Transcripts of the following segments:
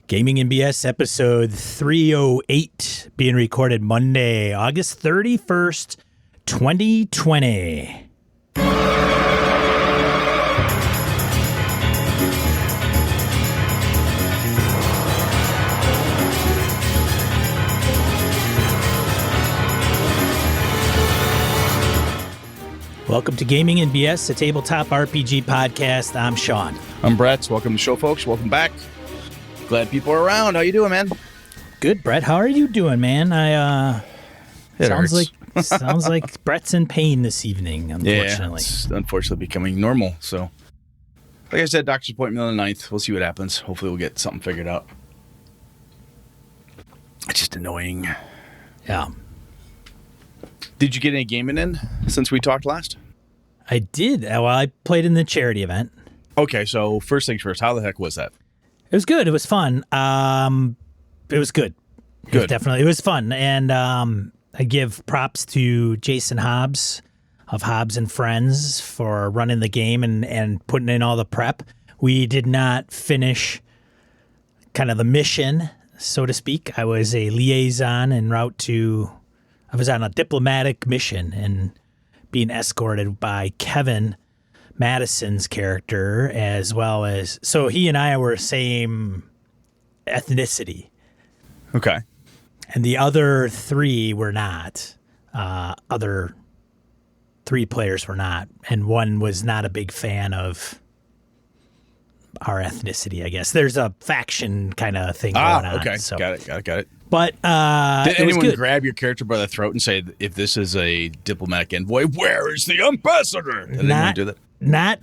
Gaming and BS episode 308 being recorded Monday, August 31st, 2020. Welcome to Gaming and BS, a tabletop RPG podcast. I'm Sean. I'm Brett. Welcome to the show, folks. Welcome back. Glad people are around. How you doing, man? Good, Brett. How are you doing, man? Sounds hurts. like Brett's in pain this evening, unfortunately. Yeah, it's unfortunately becoming normal. So, like I said, doctor's appointment on the 9th. We'll see what happens. Hopefully we'll get something figured out. It's just annoying. Yeah. Did you get any gaming in since we talked last? I did. Well, I played in the charity event. Okay, so first things first, how the heck was that? It was good. It was fun. It was good. Good. It was fun. And I give props to Jason Hobbs of Hobbs and Friends for running the game and putting in all the prep. We did not finish kind of the mission, so to speak. I was a liaison en route to... I was on a diplomatic mission and being escorted by Kevin Madison's character, as well as, so he and I were same ethnicity. Okay. And the other three were not. Other three players were not. And one was not a big fan of our ethnicity, I guess. There's a faction kind of thing going on. Okay. So. Got it. But did it was anyone good. grab your character by the throat and say, if this is a diplomatic envoy, where is the ambassador? Did anyone do that?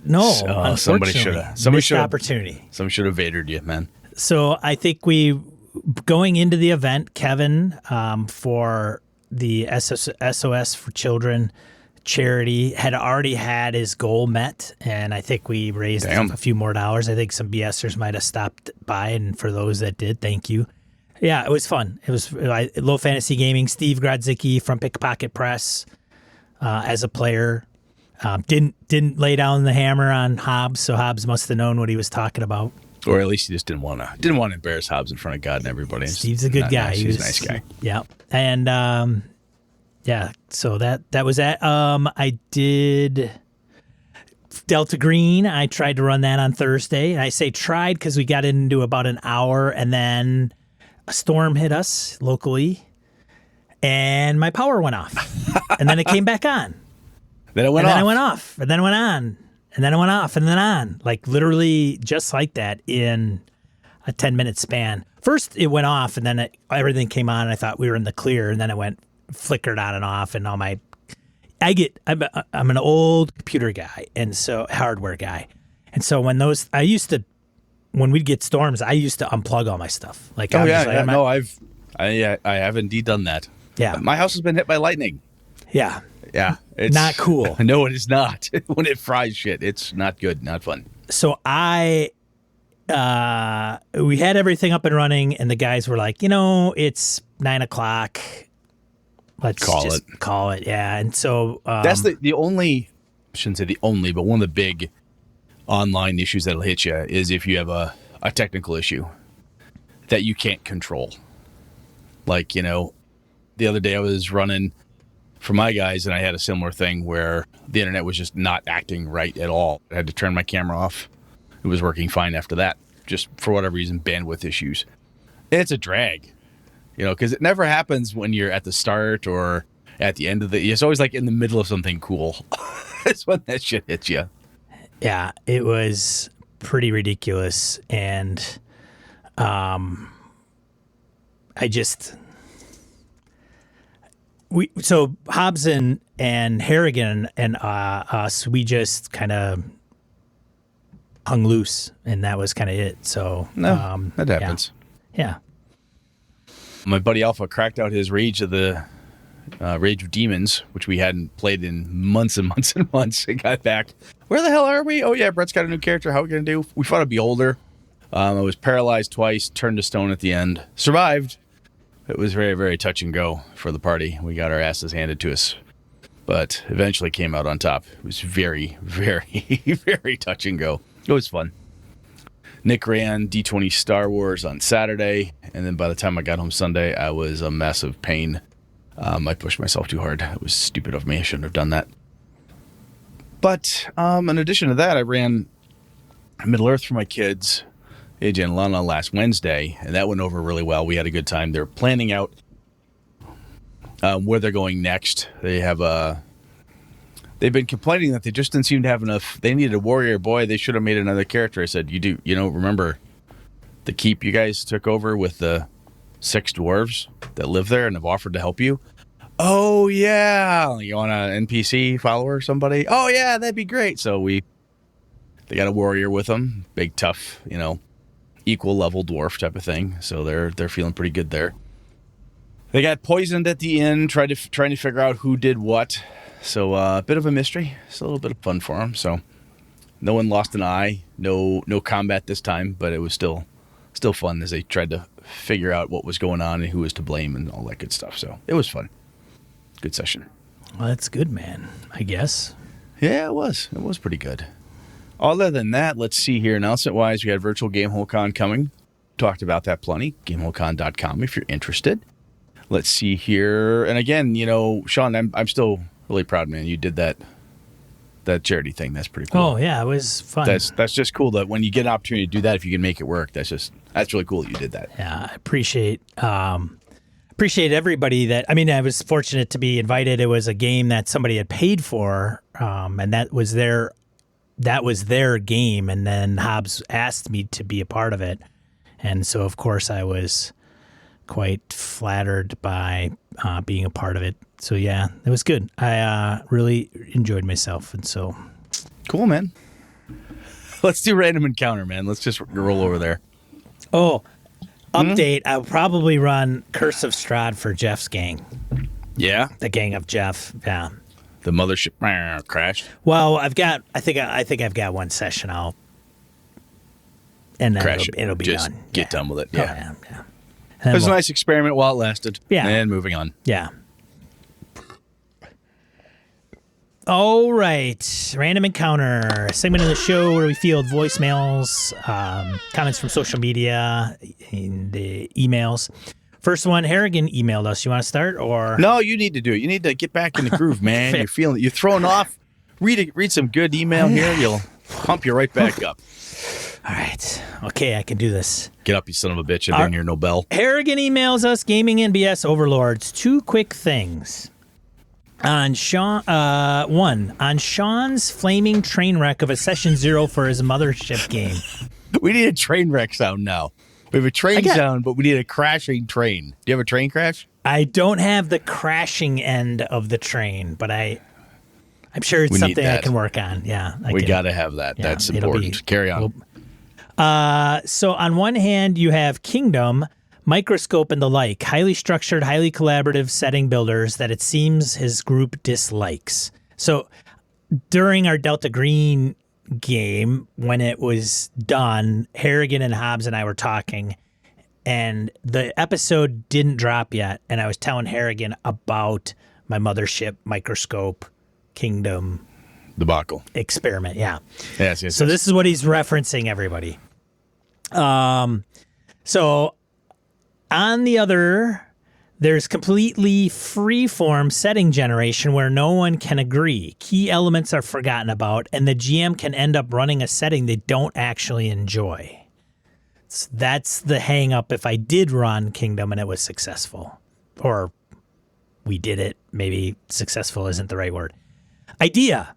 No. Somebody should have. Missed opportunity. Someone should have vadered you, man. So I think going into the event, Kevin, for the SOS for Children charity, had already had his goal met, and I think we raised a few more dollars. I think some BSers might have stopped by, and for those that did, thank you. Yeah, it was fun. It was Low Fantasy Gaming, Steve Grodzicki from Pickpocket Press as a player. Didn't lay down the hammer on Hobbs, so Hobbs must have known what he was talking about. Or at least he just didn't want to embarrass Hobbs in front of God and everybody. Steve's a good guy. Nice. He's a nice guy. Yeah, and yeah. So that was that. I did Delta Green. I tried to run that on Thursday, and I say tried because we got into about an hour, and then a storm hit us locally, and my power went off, and then it came back on. Then it went off. Then it went off, and then it went on, and then it went off, and then on. Like literally just like that in a 10-minute span. First it went off, and then everything came on, and I thought we were in the clear, and then it flickered on and off, and all my... I'm an old computer guy, and so hardware guy. And so when we'd get storms, I used to unplug all my stuff. Like, I have indeed done that. Yeah. My house has been hit by lightning. Yeah. Yeah. It's not cool. No, it is not. When it fries shit, it's not good, not fun. So we had everything up and running, and the guys were like, it's 9:00. Let's call it. Yeah. And so that's the only, I shouldn't say the only, but one of the big online issues that'll hit you is if you have a technical issue that you can't control. Like, the other day I was running for my guys, and I had a similar thing where the internet was just not acting right at all. I had to turn my camera off. It was working fine after that. Just for whatever reason, bandwidth issues. It's a drag, because it never happens when you're at the start or at the end of it's always like in the middle of something cool. It's when that shit hits you. Yeah, it was pretty ridiculous, and so Hobbs and Harrigan and us, we just kind of hung loose, and that was kind of it. So that happens. Yeah. My buddy Alpha cracked out his Rage of Demons, which we hadn't played in months and months and months. It got back. Where the hell are we? Oh yeah, Brett's got a new character. How are we gonna do? We fought a Beholder. I was paralyzed twice, turned to stone at the end. Survived. It was very, very touch and go for the party. We got our asses handed to us, but eventually came out on top. It was very, very, very touch and go. It was fun. Nick ran D20 Star Wars on Saturday, and then by the time I got home Sunday, I was a massive pain. I pushed myself too hard. It was stupid of me. I shouldn't have done that. But in addition to that, I ran Middle Earth for my kids, AJ and Lana, last Wednesday, and that went over really well. We had a good time. They're planning out where they're going next. They've been complaining that they just didn't seem to have enough. They needed a warrior boy. They should have made another character. I said, remember the keep you guys took over with the 6 dwarves that live there and have offered to help you? Oh, yeah. You want an NPC follower or somebody? Oh, yeah, that'd be great. So they got a warrior with them. Big, tough, equal level dwarf type of thing. So they're feeling pretty good there. They got poisoned at the end, trying to figure out who did what. So a bit of a mystery. It's a little bit of fun for them. So no one lost an eye. No combat this time, but it was still fun as they tried to figure out what was going on and who was to blame and all that good stuff. So it was fun. Good session. Well, that's good, man, I guess. Yeah, it was. It was pretty good. Other than that, let's see here. Announcement-wise, we had Virtual GameholeCon coming. Talked about that plenty. GameholeCon.com if you're interested. Let's see here. And again, Sean, I'm still really proud, man. You did that charity thing. That's pretty cool. Oh, yeah, it was fun. That's just cool that when you get an opportunity to do that, if you can make it work, that's really cool that you did that. Yeah, I appreciate everybody I was fortunate to be invited. It was a game that somebody had paid for, and that was their game. And then Hobbs asked me to be a part of it. And so, of course, I was quite flattered by being a part of it. So, yeah, it was good. I really enjoyed myself. And so. Cool, man. Let's do random encounter, man. Let's just roll over there. Oh, update. I'll probably run Curse of Strahd for Jeff's gang. Yeah? The gang of Jeff. Yeah. The mothership crashed. Well, I think I've got one session. And then it'll be just done. Get done with it. Yeah. Oh, yeah. It was a nice experiment while it lasted. Yeah. And moving on. Yeah. All right. Random Encounter, a segment of the show where we field voicemails, comments from social media, and emails. First one, Harrigan emailed us. You want to start, or no? You need to do it. You need to get back in the groove, man. You're feeling it. You're thrown off. Read some good email here. You'll pump you right back up. All right. Okay, I can do this. Get up, you son of a bitch, and bring your Nobel. Harrigan emails us, Gaming NBS Overlords. 2 quick things. On Sean's flaming train wreck of a Session 0 for his mothership game. We need a train wreck sound now. We have a train sound, but we need a crashing train. Do you have a train crash? I don't have the crashing end of the train, but I'm sure it's something I can work on. Yeah, we got to have that. Yeah, that's important. Carry on. So on one hand, you have Kingdom, Microscope, and the like, highly structured, highly collaborative setting builders that it seems his group dislikes. So during our Delta Green game, when it was done, Harrigan and Hobbs and I were talking, and the episode didn't drop yet, and I was telling Harrigan about my Mothership, Microscope, Kingdom debacle experiment. Yeah. Yes. So this is what he's referencing, everybody. So on the other, there's completely free-form setting generation where no one can agree. Key elements are forgotten about, and the GM can end up running a setting they don't actually enjoy. So that's the hang-up if I did run Kingdom and it was successful. Or we did it. Maybe successful isn't the right word. Idea.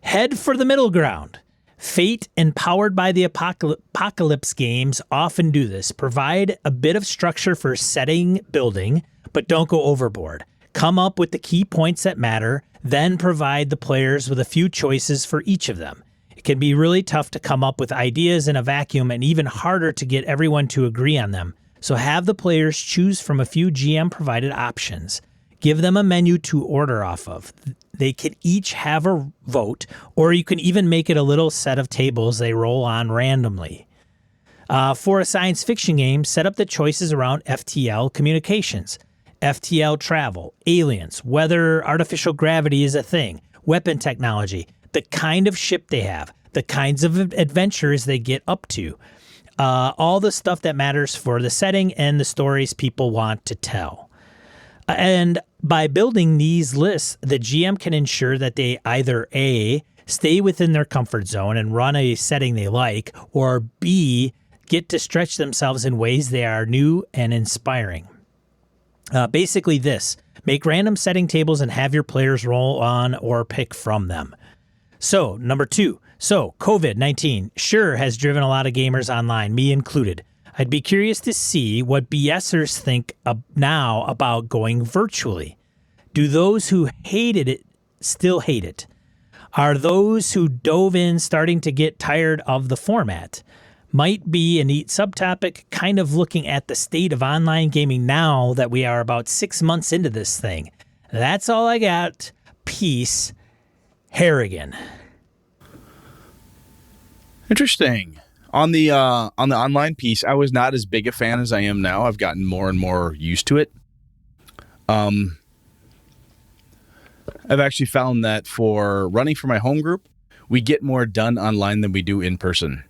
Head for the middle ground. Fate and Powered by the Apocalypse games often do this. Provide a bit of structure for setting building, but don't go overboard. Come up with the key points that matter, then provide the players with a few choices for each of them. It can be really tough to come up with ideas in a vacuum and even harder to get everyone to agree on them. So have the players choose from a few GM-provided options. Give them a menu to order off of. They can each have a vote, or you can even make it a little set of tables they roll on randomly. For a science fiction game, set up the choices around FTL communications, FTL travel, aliens, whether artificial gravity is a thing, weapon technology, the kind of ship they have, the kinds of adventures they get up to. all the stuff that matters for the setting and the stories people want to tell. And by building these lists, the GM can ensure that they either A, stay within their comfort zone and run a setting they like, or B, get to stretch themselves in ways they are new and inspiring. Basically this, make random setting tables and have your players roll on or pick from them. So, number 2. So, COVID-19 sure has driven a lot of gamers online, me included. I'd be curious to see what BSers think now about going virtually. Do those who hated it still hate it? Are those who dove in starting to get tired of the format? Might be a neat subtopic, kind of looking at the state of online gaming now that we are about 6 months into this thing. That's all I got. Peace. Harrigan. Interesting. On the online piece, I was not as big a fan as I am now. I've gotten more and more used to it. I've actually found that for running for my home group, we get more done online than we do in person.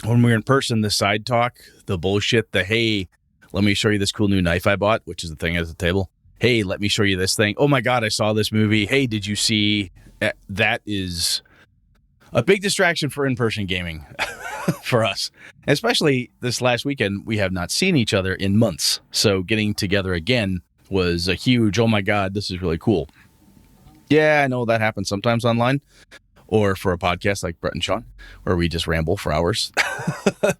When we're in person, the side talk, the bullshit, the hey, let me show you this cool new knife I bought, which is the thing at the table. Hey, let me show you this thing. Oh my God, I saw this movie. Hey, did you see? That is a big distraction for in-person gaming for us. Especially this last weekend, we have not seen each other in months. So getting together again was a huge, oh my God, this is really cool. Yeah, I know that happens sometimes online or for a podcast like Brett and Sean, where we just ramble for hours.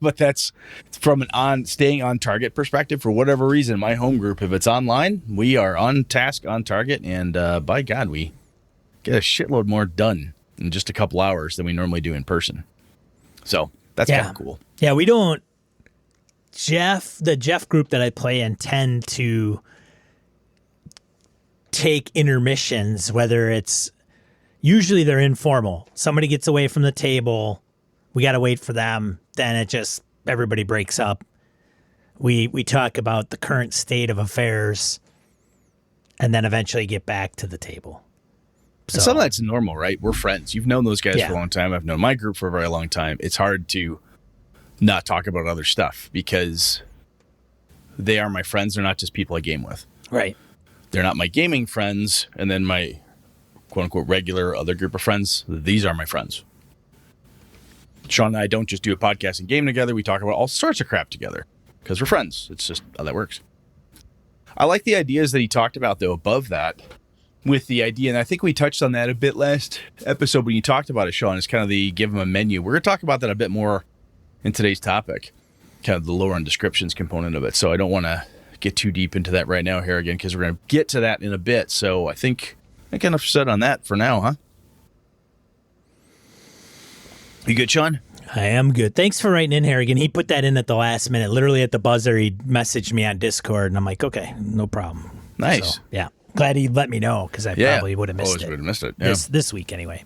But that's from an staying on target perspective. For whatever reason, my home group, if it's online, we are on task, on target, and by God, we get a shitload more done in just a couple hours than we normally do in person. So that's kind of cool. Yeah, we don't. The Jeff group that I play in tend to take intermissions, whether it's usually they're informal. Somebody gets away from the table. We got to wait for them. Then everybody breaks up. We talk about the current state of affairs and then eventually get back to the table. So, some of that's normal, right? We're friends. You've known those guys for a long time. I've known my group for a very long time. It's hard to not talk about other stuff because they are my friends. They're not just people I game with. Right. They're not my gaming friends. And then my quote unquote regular other group of friends. These are my friends. Sean and I don't just do a podcast and game together. We talk about all sorts of crap together because we're friends. It's just how that works. I like the ideas that he talked about, though, above that. With the idea, and I think we touched on that a bit last episode when you talked about it, Sean, is kind of the give them a menu. We're going to talk about that a bit more in today's topic, kind of the lower end descriptions component of it. So I don't want to get too deep into that right now here again, because we're going to get to that in a bit. So I think enough said on that for now, huh? You good, Sean? I am good. Thanks for writing in, Harrigan. He put that in at the last minute. Literally at the buzzer, he messaged me on Discord, and I'm like, okay, no problem. Nice. So, yeah. Glad he let me know, because I probably would have missed it. Would have missed it. Yeah. This week, anyway.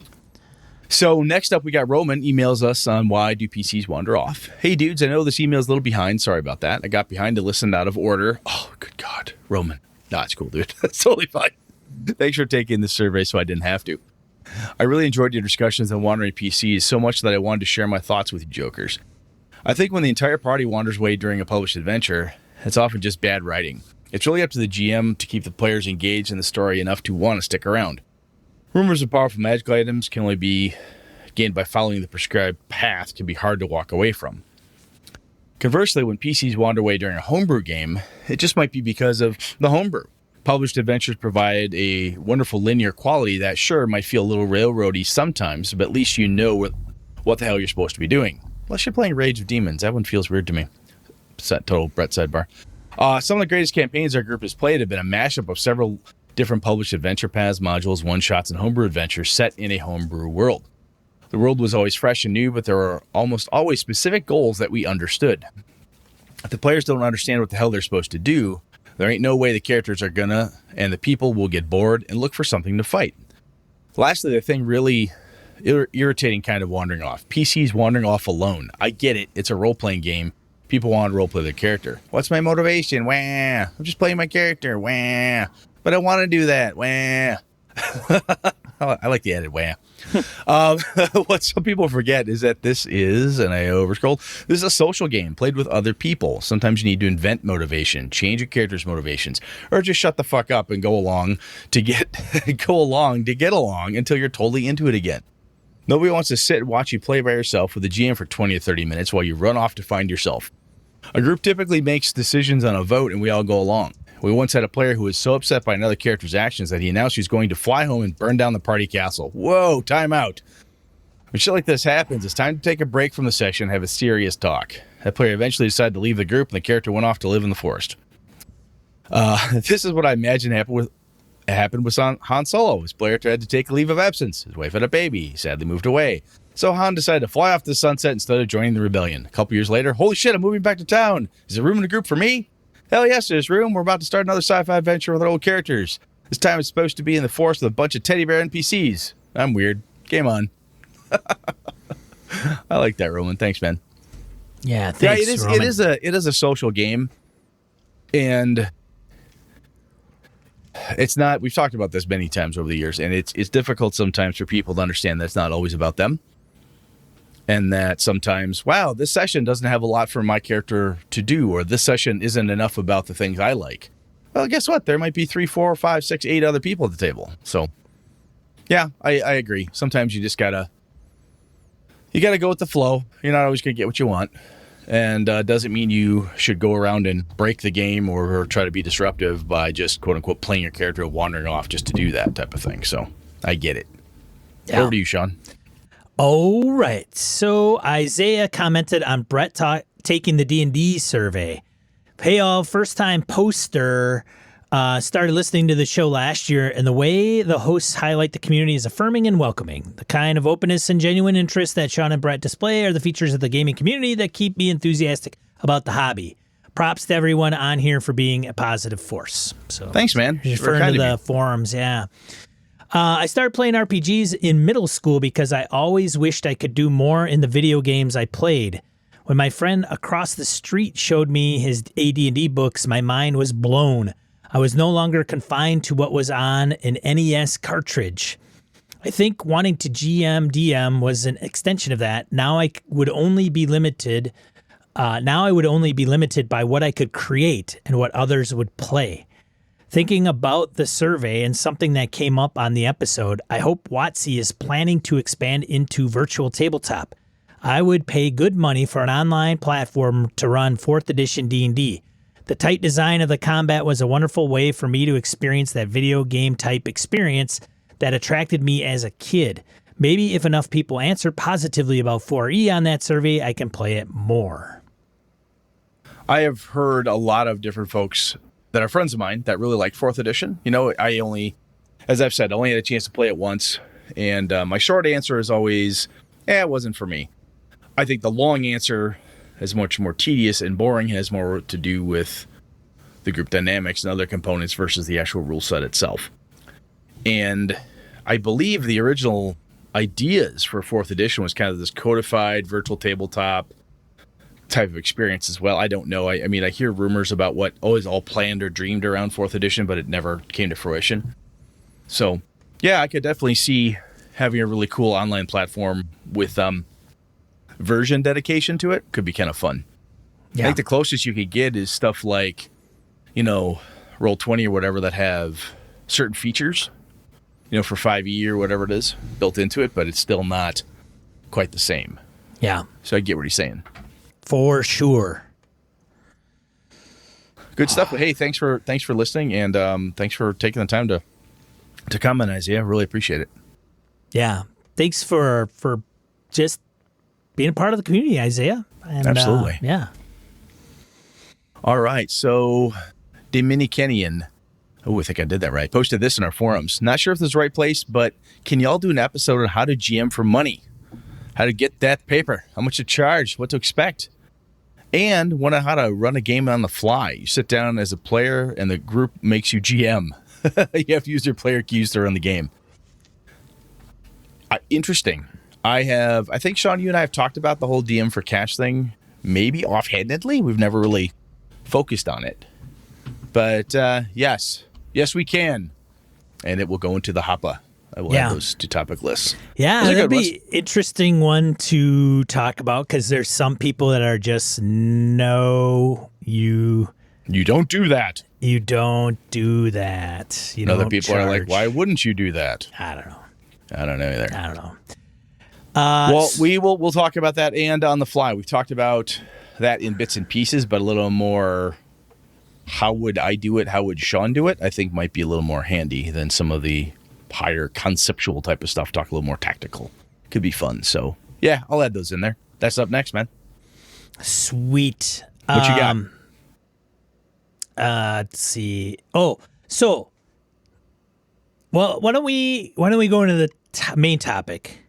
So next up, we got Roman emails us on why do PCs wander off. Hey, dudes, I know this email's a little behind. Sorry about that. I got behind to listen out of order. Oh, good God. Roman. Nah, it's cool, dude. That's totally fine. Thanks for taking this survey so I didn't have to. I really enjoyed your discussions on wandering PCs so much that I wanted to share my thoughts with you jokers. I think when the entire party wanders away during a published adventure, it's often just bad writing. It's really up to the GM to keep the players engaged in the story enough to want to stick around. Rumors of powerful magical items can only be gained by following the prescribed path can be hard to walk away from. Conversely, when PCs wander away during a homebrew game, it just might be because of the homebrew. Published adventures provide a wonderful linear quality that sure might feel a little railroady sometimes, but at least you know what the hell you're supposed to be doing. Unless you're playing Rage of Demons. That one feels weird to me. Total Brett sidebar. Some of the greatest campaigns our group has played have been a mashup of several different published adventure paths, modules, one-shots, and homebrew adventures set in a homebrew world. The world was always fresh and new, but there were almost always specific goals that we understood. If the players don't understand what the hell they're supposed to do, there ain't no way the characters are gonna, and the people will get bored and look for something to fight. Lastly, the thing really irritating kind of wandering off. PCs wandering off alone. I get it. It's a role-playing game. People want to roleplay their character. What's my motivation? Wah. I'm just playing my character. Wah. But I want to do that. Wah. I like the added wah. What some people forget is that this is, and I overscrolled, this is a social game played with other people. Sometimes you need to invent motivation, change your character's motivations, or just shut the fuck up and go along to get along until you're totally into it again. Nobody wants to sit and watch you play by yourself with a GM for 20 or 30 minutes while you run off to find yourself. A group typically makes decisions on a vote and we all go along. We once had a player who was so upset by another character's actions that he announced he was going to fly home and burn down the party castle. Whoa, time out. When shit like this happens, it's time to take a break from the session and have a serious talk. That player eventually decided to leave the group and the character went off to live in the forest. This is what I imagine happened with Han Solo. His player had to take a leave of absence. His wife had a baby. He sadly moved away. So Han decided to fly off to the sunset instead of joining the rebellion. A couple years later, holy shit, I'm moving back to town. Is there room in the group for me? Hell yes, there's room. We're about to start another sci-fi adventure with our old characters. This time it's supposed to be in the forest with a bunch of teddy bear NPCs. I'm weird. Game on. I like that, Roman. Thanks, man. Yeah, thanks, Roman. It is a social game. And it's not, we've talked about this many times over the years, and it's difficult sometimes for people to understand that it's not always about them. And that sometimes, wow, this session doesn't have a lot for my character to do, or this session isn't enough about the things I like. Well, guess what? There might be 3, 4, 5, 6, 8 other people at the table. So, yeah, I agree. Sometimes you just gotta go with the flow. You're not always gonna get what you want, and doesn't mean you should go around and break the game or try to be disruptive by just quote unquote playing your character and wandering off just to do that type of thing. So, I get it. Yeah. Over to you, Sean. All right. So Isaiah commented on Brett taking the D&D survey. Hey, all, first-time poster. Started listening to the show last year, and the way the hosts highlight the community is affirming and welcoming. The kind of openness and genuine interest that Sean and Brett display are the features of the gaming community that keep me enthusiastic about the hobby. Props to everyone on here for being a positive force. So thanks, man. Referring to the forums, yeah. I started playing RPGs in middle school because I always wished I could do more in the video games I played. When my friend across the street showed me his AD&D books, my mind was blown. I was no longer confined to what was on an NES cartridge. I think wanting to DM was an extension of that. Now I would only be limited by what I could create and what others would play. Thinking about the survey and something that came up on the episode, I hope WotC is planning to expand into virtual tabletop. I would pay good money for an online platform to run 4th edition D&D. The tight design of the combat was a wonderful way for me to experience that video game type experience that attracted me as a kid. Maybe if enough people answer positively about 4E on that survey, I can play it more. I have heard a lot of different folks that are friends of mine that really like 4th edition. You know, as I've said, I only had a chance to play it once. And my short answer is always, it wasn't for me. I think the long answer is much more tedious and boring, has more to do with the group dynamics and other components versus the actual rule set itself. And I believe the original ideas for 4th edition was kind of this codified virtual tabletop type of experience as well. I don't know. I mean, I hear rumors about what is all planned or dreamed around 4th edition, but it never came to fruition. So, yeah, I could definitely see having a really cool online platform with version dedication to it could be kind of fun. Yeah. I think the closest you could get is stuff like, Roll20 or whatever that have certain features, for 5e or whatever it is built into it, but it's still not quite the same. Yeah. So I get what he's saying. For sure. Good stuff. But hey, thanks for listening, and thanks for taking the time to comment, Isaiah. Really appreciate it. Yeah. Thanks for just being a part of the community, Isaiah. And, absolutely. Yeah. All right. So Dominicanian, I think I did that right, posted this in our forums. Not sure if this is the right place, but can y'all do an episode on how to GM for money? How to get that paper? How much to charge? What to expect? And how to run a game on the fly. You sit down as a player and the group makes you GM. You have to use your player keys to run the game. Interesting. I think, Sean, you and I have talked about the whole DM for cash thing, maybe offhandedly. We've never really focused on it. But yes, we can. And it will go into the Hoppa I will add those to topic lists. Yeah, that'd be interesting one to talk about because there's some people that are just no, you don't do that. You don't do that. And other people are like, why wouldn't you do that? I don't know. I don't know either. I don't know. Well, we'll talk about that and on the fly. We've talked about that in bits and pieces, but a little more. How would I do it? How would Sean do it? I think might be a little more handy than some of the higher conceptual type of stuff. Talk a little more tactical. Could be fun. So yeah, I'll add those in there. That's up next, man. Sweet. What you got? Let's see. Oh, so well, why don't we go into the main topic?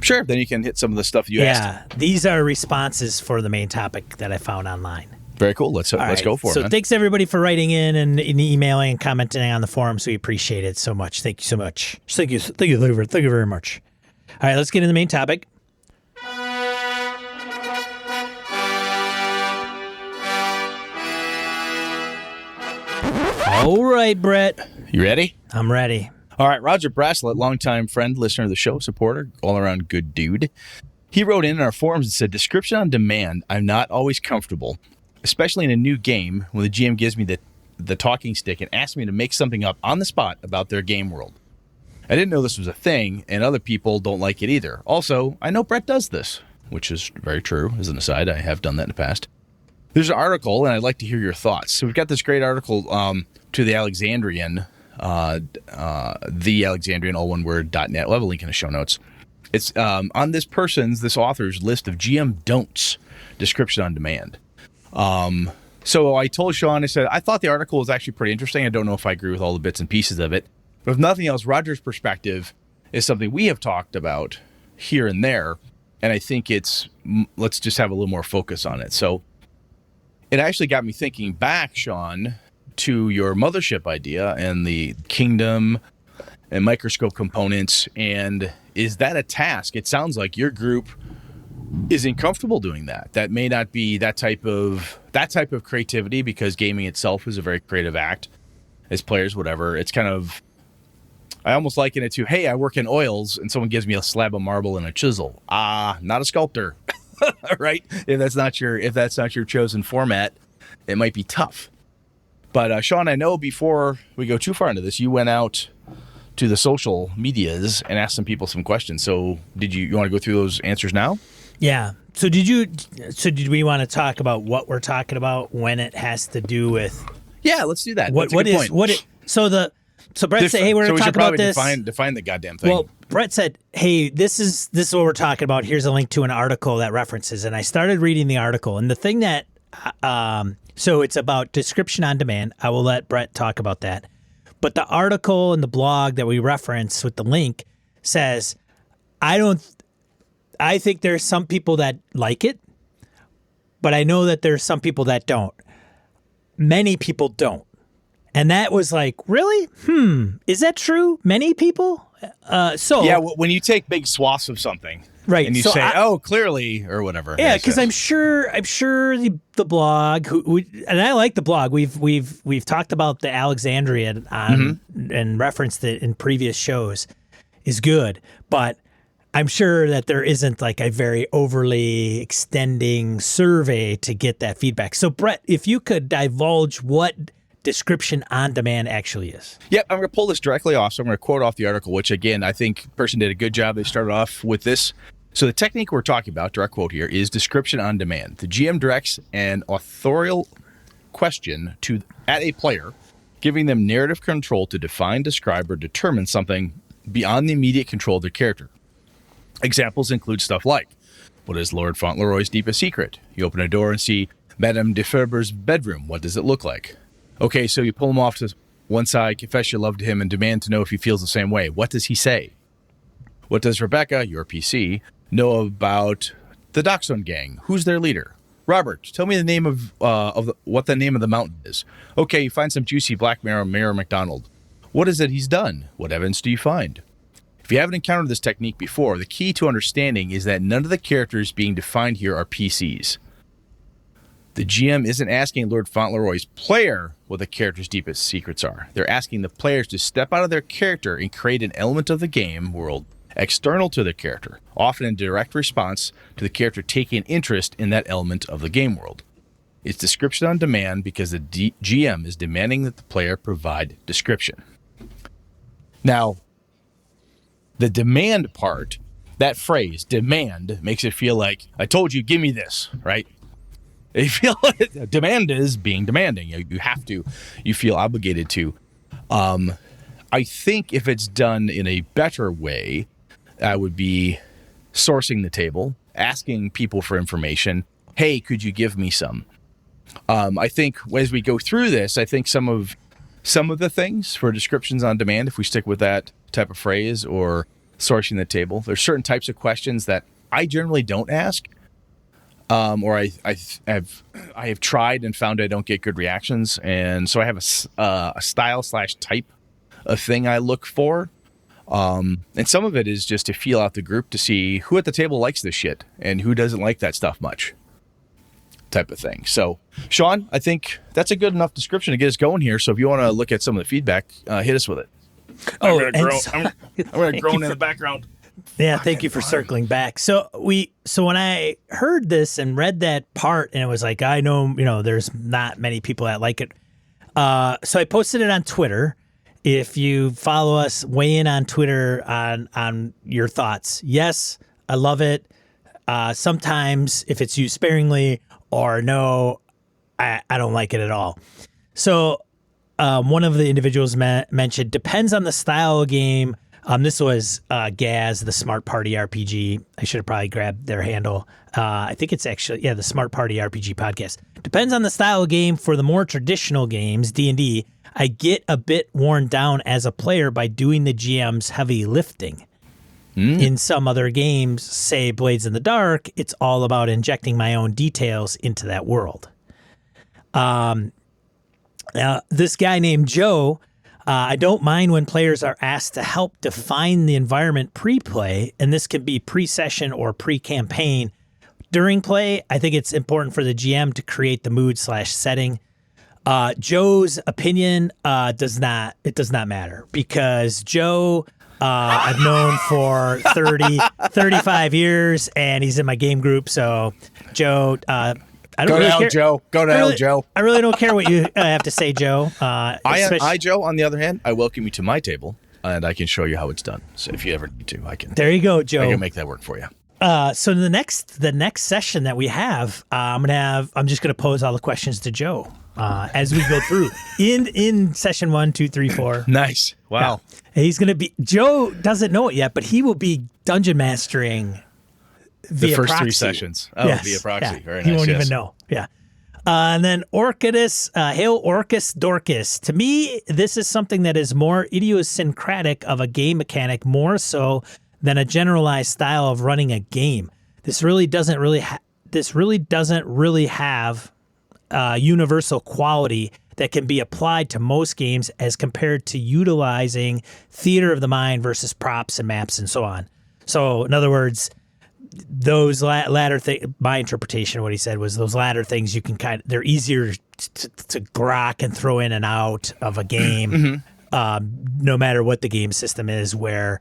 Sure. Then you can hit some of the stuff you asked. Yeah, these are responses for the main topic that I found online. Very cool. Let's go for it. So man. Thanks everybody for writing in and emailing and commenting on the forums. We appreciate it so much. Thank you so much. Thank you very much. All right, let's get into the main topic. All right, Brett. You ready? I'm ready. All right, Roger Braslett, longtime friend, listener of the show, supporter, all-around good dude. He wrote in our forums and said, description on demand, I'm not always comfortable, especially in a new game when the GM gives me the talking stick and asks me to make something up on the spot about their game world. I didn't know this was a thing, and other people don't like it either. Also, I know Brett does this, which is very true. As an aside, I have done that in the past. There's an article, and I'd like to hear your thoughts. So we've got this great article to the Alexandrian, thealexandrian, all one word, .net. We'll have a link in the show notes. It's on this author's list of GM don'ts, description on demand. So I told Sean, I said, I thought the article was actually pretty interesting. I don't know if I agree with all the bits and pieces of it. But if nothing else, Roger's perspective is something we have talked about here and there. And I think let's just have a little more focus on it. So it actually got me thinking back, Sean, to your mothership idea and the kingdom and microscope components. And is that a task? It sounds like your group isn't comfortable doing that. That may not be that type of creativity, because gaming itself is a very creative act as players, whatever. It's kind of, I almost liken it to, hey, I work in oils and someone gives me a slab of marble and a chisel. Not a sculptor, right? If that's not your chosen format, it might be tough. But Sean, I know before we go too far into this, you went out to the social medias and asked some people some questions. So did you want to go through those answers now? Yeah. So did we want to talk about what we're talking about when it has to do with? Yeah, let's do that. So Brett said, hey, we're going to talk about this. Define the goddamn thing. Well, Brett said, hey, this is what we're talking about. Here's a link to an article that references. And I started reading the article. And the thing that, so it's about description on demand. I will let Brett talk about that. But the article and the blog that we reference with the link says, I think there's some people that like it, but I know that there's some people that don't. Many people don't. And that was like, really? Is that true? Many people? Yeah, when you take big swaths of something, right? And you say, clearly, or whatever. Yeah, because I'm sure the blog, and I like the blog. We've talked about the Alexandria and referenced it in previous shows, is good, but I'm sure that there isn't like a very overly extending survey to get that feedback. So Brett, if you could divulge what description on demand actually is. Yep, I'm going to pull this directly off. So I'm going to quote off the article, which again, I think person did a good job. They started off with this. So the technique we're talking about, direct quote here, is description on demand. The GM directs an authorial question at a player, giving them narrative control to define, describe, or determine something beyond the immediate control of their character. Examples include stuff like, what is Lord Fauntleroy's deepest secret? You open a door and see Madame de Ferber's bedroom. What does it look like? Okay, so you pull him off to one side, confess your love to him, and demand to know if he feels the same way. What does he say? What does Rebecca, your PC, know about the Dachshund Gang? Who's their leader? Robert, tell me the name of what the name of the mountain is. Okay, you find some juicy black Mayor McDonald. What is it he's done? What evidence do you find? If you haven't encountered this technique before, the key to understanding is that none of the characters being defined here are PCs. The GM isn't asking Lord Fauntleroy's player what the character's deepest secrets are. They're asking the players to step out of their character and create an element of the game world external to their character, often in direct response to the character taking interest in that element of the game world. It's description on demand because the GM is demanding that the player provide description. Now, the demand part, that phrase, demand, makes it feel like, I told you, give me this, right? You feel demand is being demanding. You have to. You feel obligated to. I think if it's done in a better way, I would be sourcing the table, asking people for information. Hey, could you give me some? I think as we go through this, I think some of the things for descriptions on demand, if we stick with that type of phrase or sourcing the table, there's certain types of questions that I generally don't ask. Or I have tried and found I don't get good reactions, and so I have a style/type of thing I look for, and some of it is just to feel out the group to see who at the table likes this shit and who doesn't like that stuff much, type of thing. So, Sean, I think that's a good enough description to get us going here. So if you want to look at some of the feedback, hit us with it. I'm going to groan in the background. Yeah, thank you for circling back. So when I heard this and read that part, and it was like, I know, there's not many people that like it. So I posted it on Twitter. If you follow us, weigh in on Twitter on your thoughts. Yes, I love it. Sometimes if it's used sparingly, or no, I don't like it at all. So one of the individuals mentioned, depends on the style of game. This was Gaz, the Smart Party RPG. I should have probably grabbed their handle. I think it's actually, the Smart Party RPG podcast. Depends on the style of game. For the more traditional games, D&D, I get a bit worn down as a player by doing the GM's heavy lifting. In some other games, say Blades in the Dark, it's all about injecting my own details into that world. This guy named Joe, I don't mind when players are asked to help define the environment pre-play, and this can be pre-session or pre-campaign. During play, I think it's important for the GM to create the mood/setting. Joe's opinion does not matter, because Joe I've known for 35 years, and he's in my game group. So Joe, I don't Go really to hell, care. Joe. Go to hell, Joe. I really don't care what you have to say, Joe. I, Joe, on the other hand, I welcome you to my table, and I can show you how it's done. So if you ever need to, I can. There you go, Joe. I can make that work for you. So the next session that we have, I'm just gonna pose all the questions to Joe as we go through in session 1, 2, 3, 4. Nice. Wow. Yeah. He's gonna be. Joe doesn't know it yet, but he will be dungeon mastering the first proxy. 3 sessions. Oh, yes. Via proxy. Yeah. Very nice. He won't even know. Yeah. And then Orchidus, hail Orcus Dorcas. To me, this is something that is more idiosyncratic of a game mechanic, more so than a generalized style of running a game. This really doesn't really have universal quality that can be applied to most games as compared to utilizing theater of the mind versus props and maps and so on. So, in other words, those latter things, my interpretation of what he said was those latter things you can they're easier to grok and throw in and out of a game, no matter what the game system is, where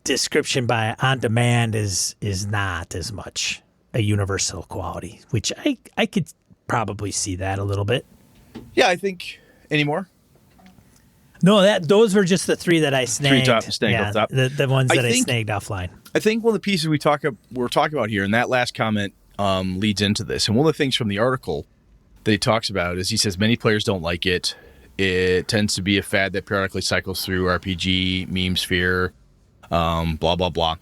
description by on demand is not as much a universal quality, which I could probably see that a little bit. Yeah, I think any more? No, those were just the 3 that I snagged. 3 snagged off top. The ones that I snagged offline. I think one of the pieces we're talking about here, and that last comment leads into this. And one of the things from the article that he talks about is he says many players don't like it. It tends to be a fad that periodically cycles through RPG, meme sphere, blah, blah, blah.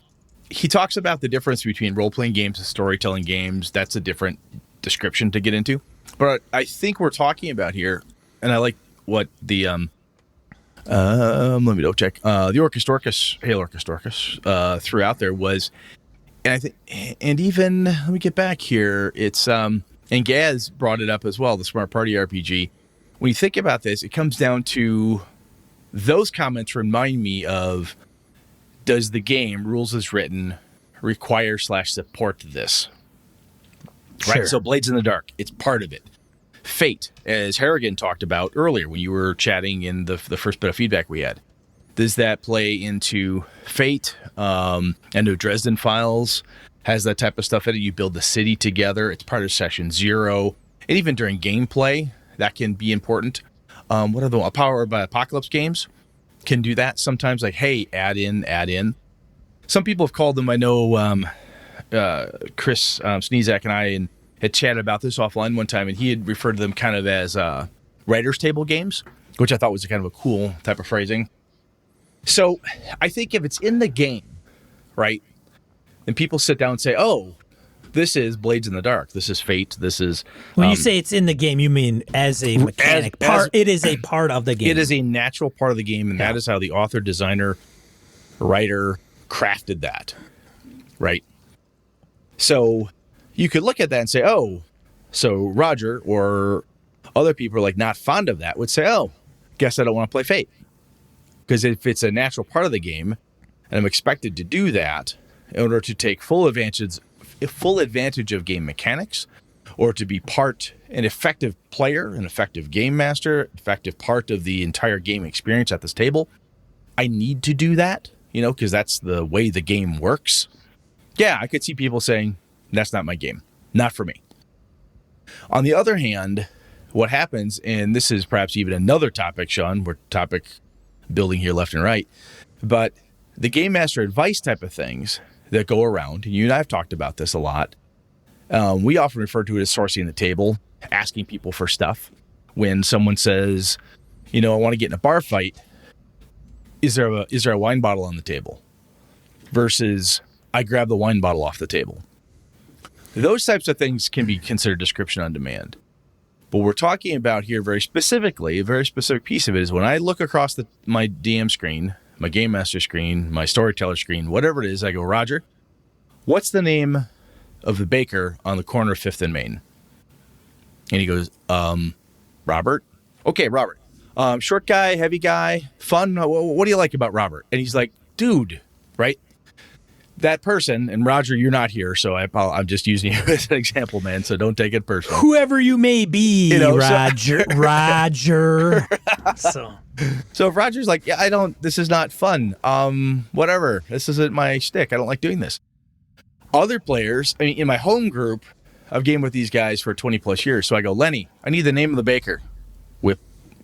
He talks about the difference between role-playing games and storytelling games. That's a different description to get into. But I think we're talking about here, and I like what the let me double check. The Orcus Dorcas, hail Orcus Dorcas, threw out there was, and I think, and even let me get back here. It's and Gaz brought it up as well. The Smart Party RPG. When you think about this, it comes down to those comments remind me of: does the game, rules as written, require /support this? right? Sure. So Blades in the Dark, it's part of it. Fate, as Harrigan talked about earlier when you were chatting in the first bit of feedback we had. Does that play into Fate? Into Dresden Files has that type of stuff in it. You build the city together. It's part of Session Zero. And even during gameplay, that can be important. What are the Powered by Apocalypse games? Can do that sometimes. Like, hey, add in. Some people have called them, I know Chris Sneezak and I had chatted about this offline one time, and he had referred to them kind of as writer's table games, which I thought was kind of a cool type of phrasing. So I think if it's in the game, right, then people sit down and say, oh, this is Blades in the Dark. This is Fate. This is... When you say it's in the game, you mean as a mechanic. It is a part of the game. It is a natural part of the game, and that is how the author, designer, writer crafted that, right? So you could look at that and say, oh, so Roger or other people are like not fond of that would say, oh, guess I don't want to play Fate. Because if it's a natural part of the game, and I'm expected to do that in order to take full advantage of game mechanics, or to be an effective player, an effective game master, effective part of the entire game experience at this table, I need to do that, because that's the way the game works. Yeah, I could see people saying, that's not my game. Not for me. On the other hand, what happens, and this is perhaps even another topic, Sean, we're topic building here left and right, but the game master advice type of things that go around, and you and I have talked about this a lot, we often refer to it as sourcing the table, asking people for stuff. When someone says, I want to get in a bar fight, is there a wine bottle on the table? Versus, I grab the wine bottle off the table. Those types of things can be considered description on demand. But we're talking about here very specifically, a very specific piece of it is when I look across my DM screen, my Game Master screen, my Storyteller screen, whatever it is, I go, Roger, what's the name of the baker on the corner of 5th and Main? And he goes, Robert? Okay, Robert. Short guy, heavy guy, fun. What do you like about Robert? And he's like, dude, right? That person, and Roger, you're not here, so I'm just using you as an example, man, so don't take it personally. Whoever you may be, Roger. Roger. So if Roger's like, yeah, this is not fun. Whatever. This isn't my shtick. I don't like doing this. Other players, in my home group, I've gamed with these guys for 20 plus years. So I go, Lenny, I need the name of the baker. Whip,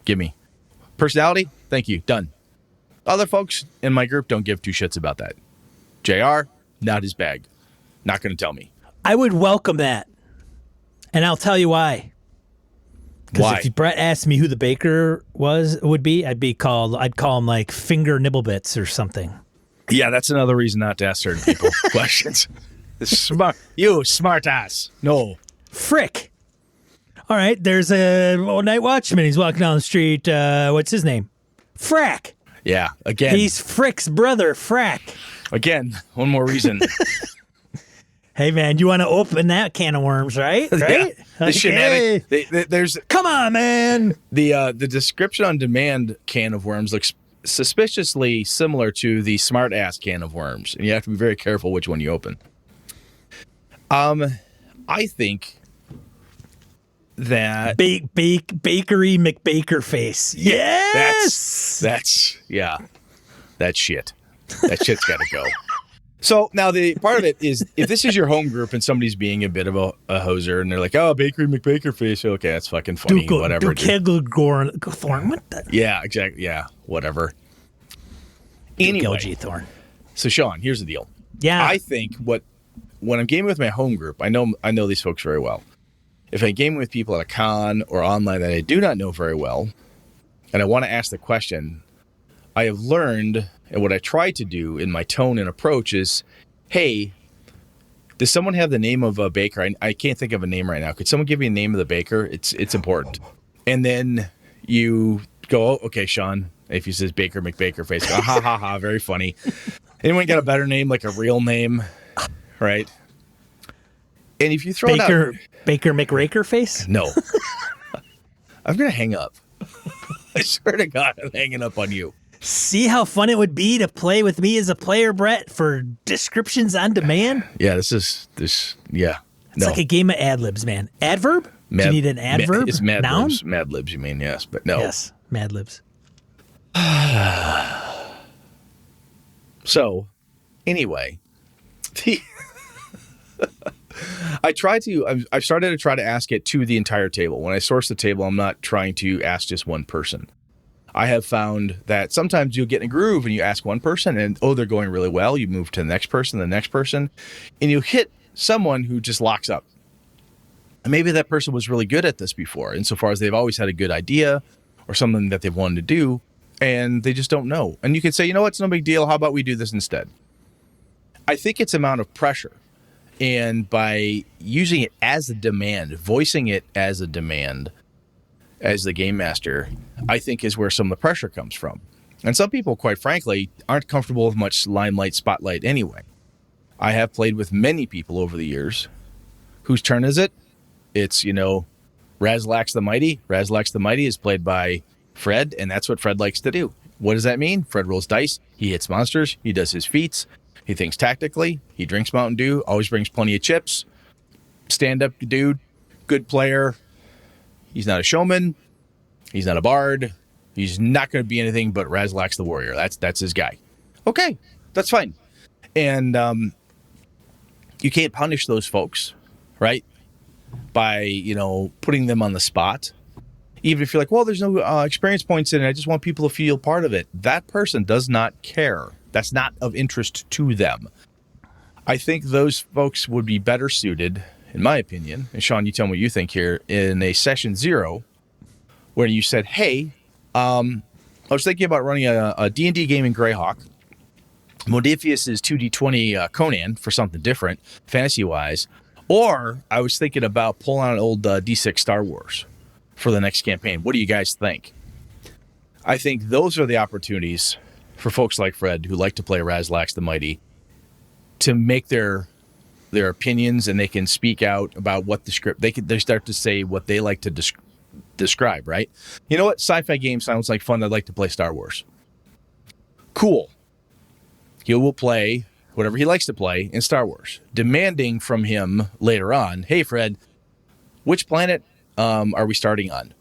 give me. Personality? Thank you. Done. Other folks in my group don't give two shits about that. JR, not his bag. Not going to tell me. I would welcome that. And I'll tell you why. Because if Brett asked me who the baker would be, I'd call him like Finger Nibblebits or something. Yeah, that's another reason not to ask certain people questions. Smart ass. No. Frick. All right, there's a night watchman. He's walking down the street. What's his name? Frack. Yeah, again. He's Frick's brother, Frack. Again, one more reason. Hey, man, you want to open that can of worms, right? Right? Yeah. The shenanigans. Come on, man. The description on demand can of worms looks suspiciously similar to the smart ass can of worms, and you have to be very careful which one you open. I think that Bakery McBaker face. Yes, that's that shit. That shit's got to go. So now the part of it is, if this is your home group and somebody's being a bit of a hoser and they're like, oh, Bakery McBaker face, okay, that's fucking funny, whatever. Thorn, what the? Yeah, exactly. Yeah, whatever. Anyway, G Thorn. So Sean, here's the deal. Yeah, I think when I'm gaming with my home group, I know these folks very well. If I game with people at a con or online that I do not know very well, and I want to ask the question, I have learned, and what I try to do in my tone and approach is, hey, does someone have the name of a baker? I can't think of a name right now. Could someone give me a name of the baker? It's important. And then you go, oh, okay, Sean, if he says Baker McBaker face, go, ha, ha, ha, very funny. Anyone got a better name, like a real name, right? And if you throw it out... Baker McRaker face? No. I'm going to hang up. I swear to God, I'm hanging up on you. See how fun it would be to play with me as a player, Brett, for descriptions on demand? Yeah, yeah. It's like a game of ad libs, man. Adverb? Do you need an adverb? It's Mad Noun? Libs. Mad Libs, you mean, yes. But no. Yes, Mad Libs. So, anyway, I've started to try to ask it to the entire table. When I source the table, I'm not trying to ask just one person. I have found that sometimes you'll get in a groove and you ask one person and, they're going really well. You move to the next person, and you hit someone who just locks up. And maybe that person was really good at this before, insofar as they've always had a good idea or something that they've wanted to do, and they just don't know. And you can say, you know what, it's no big deal. How about we do this instead? I think it's amount of pressure. And by using it as a demand, voicing it as a demand, as the game master, I think is where some of the pressure comes from. And some people, quite frankly, aren't comfortable with much limelight, spotlight anyway. I have played with many people over the years. Whose turn is it? It's, Razlax the Mighty. Razlax the Mighty is played by Fred, and that's what Fred likes to do. What does that mean? Fred rolls dice. He hits monsters. He does his feats. He thinks tactically. He drinks Mountain Dew. Always brings plenty of chips. Stand-up dude. Good player. He's not a showman. He's not a bard. He's not going to be anything but Razlax the Warrior. That's his guy. Okay, that's fine. And you can't punish those folks, right? By, putting them on the spot. Even if you're like, well, there's no experience points in it. I just want people to feel part of it. That person does not care. That's not of interest to them. I think those folks would be better suited, in my opinion, and Sean, you tell me what you think here, in a session 0, where you said, hey, I was thinking about running a D&D game in Greyhawk. Modiphius is 2D20 Conan for something different, fantasy-wise. Or I was thinking about pulling out an old D6 Star Wars for the next campaign. What do you guys think? I think those are the opportunities for folks like Fred, who like to play Razlax the Mighty, to make their opinions, and they can speak out about what the script, they start to say what they like to describe, right? You know what? Sci-fi game sounds like fun. I'd like to play Star Wars. Cool. He will play whatever he likes to play in Star Wars, demanding from him later on, hey, Fred, which planet are we starting on?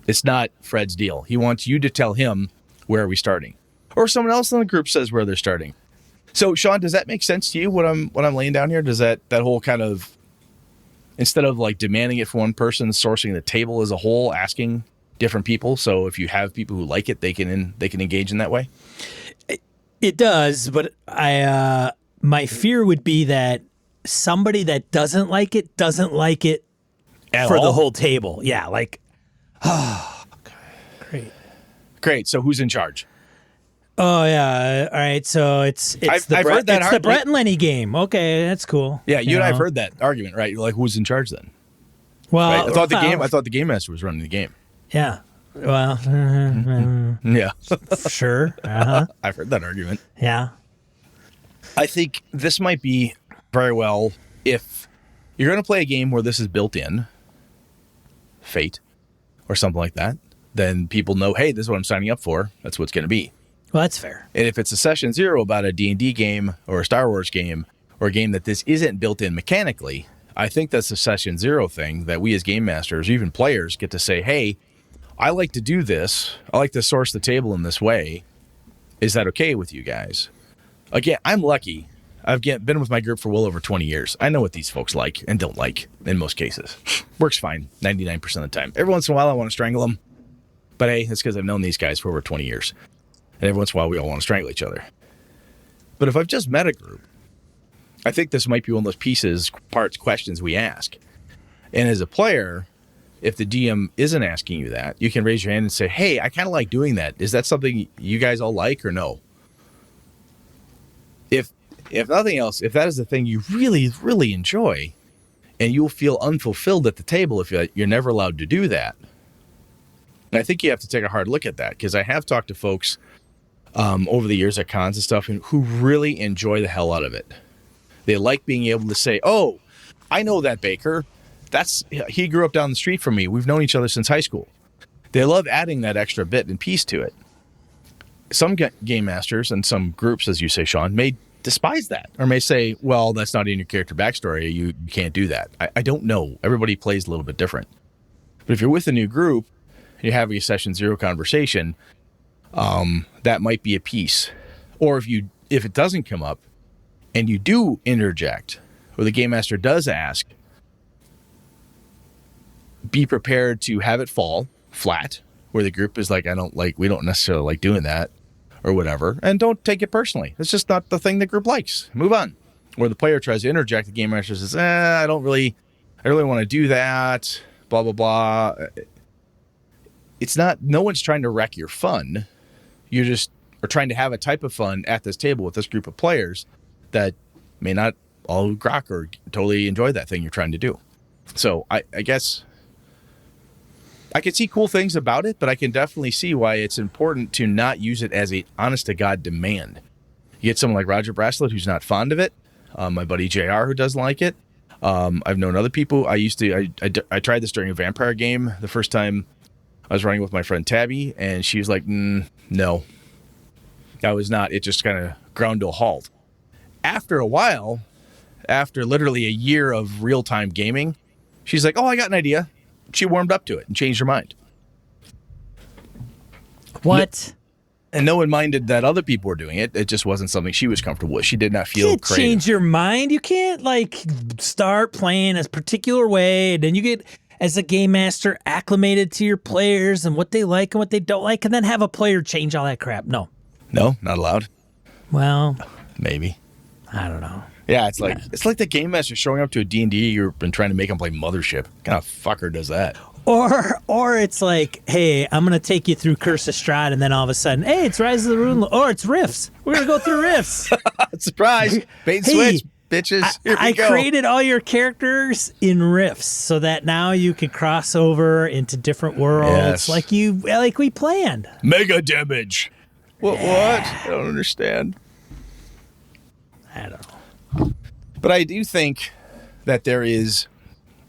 It's not Fred's deal. He wants you to tell him, where are we starting? Or someone else in the group says where they're starting. So, Sean, does that make sense to you, what I'm laying down here? Does that whole kind of, instead of like demanding it from one person, sourcing the table as a whole, asking different people, so if you have people who like it, they can engage in that way? It does, but my fear would be that somebody that doesn't like it At for all? the whole table. Yeah, like, Great. So who's in charge? oh yeah, all right. So it's I've the heard that the Brett and Lenny game. Okay, that's cool. Yeah, you and I have know? heard that argument, right? You're like, who's in charge then? Well, Right? I thought the game master was running the game. Yeah. Well, Yeah, sure. Uh-huh. I've heard that argument. Yeah. I think this might be very well, if you're going to play a game where this is built in, Fate, or something like that, then people know, hey, this is what I'm signing up for. That's what it's going to be. Well, that's fair. And if it's a session 0 about a D&D game or a Star Wars game, or a game that this isn't built in mechanically, I think that's a session 0 thing that we as game masters, or even players, get to say, hey, I like to do this. I like to source the table in this way. Is that okay with you guys? Again, I'm lucky. I've been with my group for well over 20 years. I know what these folks like and don't like in most cases. Works fine 99% of the time. Every once in a while, I want to strangle them. But hey, that's because I've known these guys for over 20 years. And every once in a while, we all want to strangle each other. But if I've just met a group, I think this might be one of those questions we ask. And as a player, if the DM isn't asking you that, you can raise your hand and say, hey, I kind of like doing that. Is that something you guys all like or no? If nothing else, if that is the thing you really, really enjoy, and you'll feel unfulfilled at the table if you're never allowed to do that. And I think you have to take a hard look at that, because I have talked to folks over the years at cons and stuff who really enjoy the hell out of it. They like being able to say, oh, I know that baker. He grew up down the street from me. We've known each other since high school. They love adding that extra bit and piece to it. Some game masters and some groups, as you say, Sean, may despise that or may say, well, that's not in your character backstory. You can't do that. I don't know. Everybody plays a little bit different. But if you're with a new group, you're having a session 0 conversation, that might be a piece. Or if it doesn't come up and you do interject, or the game master does ask, be prepared to have it fall flat, where the group is like, we don't necessarily like doing that, or whatever, and don't take it personally. It's just not the thing the group likes. Move on. Or the player tries to interject, the game master says, I really want to do that, blah, blah, blah. It's not, no one's trying to wreck your fun. You just are trying to have a type of fun at this table with this group of players that may not all grok or totally enjoy that thing you're trying to do. So I guess I can see cool things about it, but I can definitely see why it's important to not use it as a honest-to-God demand. You get someone like Roger Braslett who's not fond of it, my buddy JR who doesn't like it. I've known other people. I tried this during a vampire game the first time I was running with my friend Tabby, and she was like, no. I was not. It just kind of ground to a halt. After a while, after literally a year of real-time gaming, she's like, oh, I got an idea. She warmed up to it and changed her mind. What? And no one minded that other people were doing it. It just wasn't something she was comfortable with. She did not feel creative. Change your mind. You can't start playing a particular way, and then you get, as a game master, acclimated to your players and what they like and what they don't like, and then have a player change all that crap. No, not allowed. Well, maybe. I don't know. Yeah, it's like the game master showing up to a D&D group and trying to make them play Mothership. What kind of fucker does that? Or it's like, hey, I'm going to take you through Curse of Strahd, and then all of a sudden, hey, it's Rise of the Rune, or it's Rifts. We're going to go through Rifts. Surprise. Bait and switch, bitches. Here we go. I created all your characters in Rifts so that now you can cross over into different worlds like we planned. Mega damage. What? I don't understand. I don't know. But I do think that it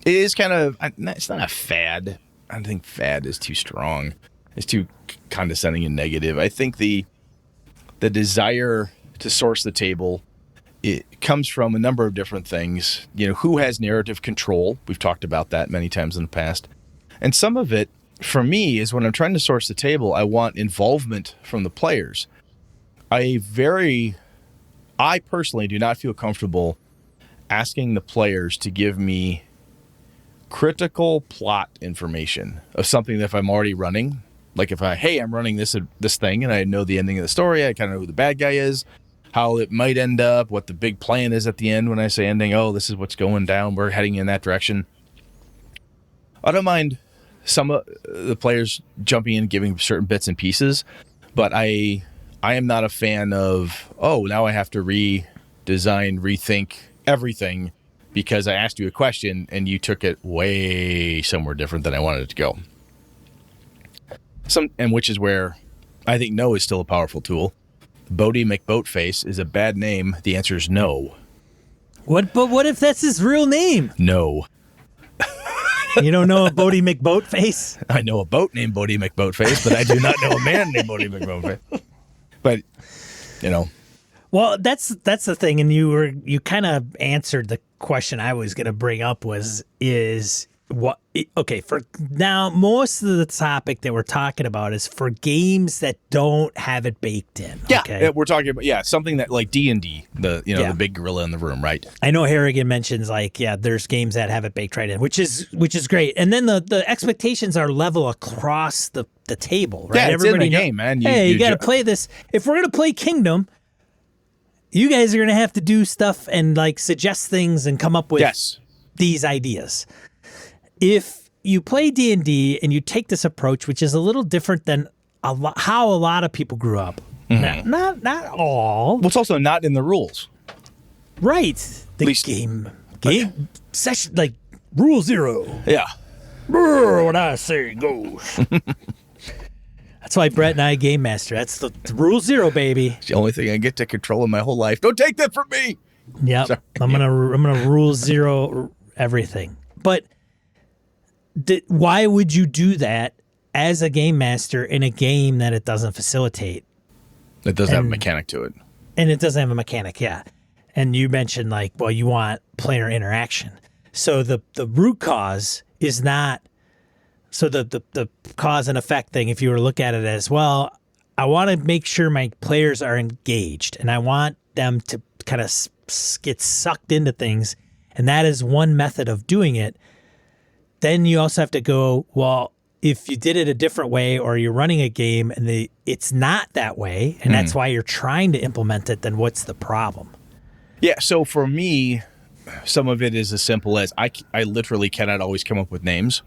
is kind of, it's not a fad. I don't think fad is too strong. It's too condescending and negative. I think the desire to source the table, it comes from a number of different things. Who has narrative control? We've talked about that many times in the past. And some of it, for me, is when I'm trying to source the table, I want involvement from the players. I personally do not feel comfortable asking the players to give me critical plot information of something that if I'm already running, like I'm running this thing and I know the ending of the story, I kind of know who the bad guy is, how it might end up, what the big plan is at the end. When I say ending, oh, this is what's going down, we're heading in that direction. I don't mind some of the players jumping in, giving certain bits and pieces, but I am not a fan of, now I have to redesign, rethink everything because I asked you a question and you took it way somewhere different than I wanted it to go. Which is where I think no is still a powerful tool. Bodie McBoatface is a bad name. The answer is no. But what if that's his real name? No. You don't know a Bodie McBoatface? I know a boat named Bodie McBoatface, but I do not know a man named Bodie McBoatface. But, Well, that's the thing, and you kind of answered the question I was going to bring up is what? Okay, for now, most of the topic that we're talking about is for games that don't have it baked in. Yeah, okay? We're talking about something that like D&D, the big gorilla in the room, right? I know Harrigan mentions there's games that have it baked right in, which is great, and then the expectations are level across the table, right? Yeah, it's in the game, man. You got to play this. If we're going to play Kingdom, you guys are going to have to do stuff and suggest things and come up with these ideas. If you play D&D and you take this approach, which is a little different than how a lot of people grew up, not all. Well, it's also not in the rules. Right. The game session, rule 0. Yeah. What I say goes. That's why Brett and I game master. That's the rule 0, baby. It's the only thing I get to control in my whole life. Don't take that from me. Yep. Sorry. I'm gonna rule 0 everything. But why would you do that as a game master in a game that it doesn't facilitate? It doesn't have a mechanic to it. And it doesn't have a mechanic, yeah. And you mentioned like, well, you want player interaction. So the root cause is not, so the cause and effect thing, if you were to look at it as, well, I want to make sure my players are engaged and I want them to kind of get sucked into things. And that is one method of doing it. Then you also have to go, well, if you did it a different way or you're running a game and it's not that way, and that's why you're trying to implement it, then what's the problem? Yeah, so for me, some of it is as simple as I literally cannot always come up with names.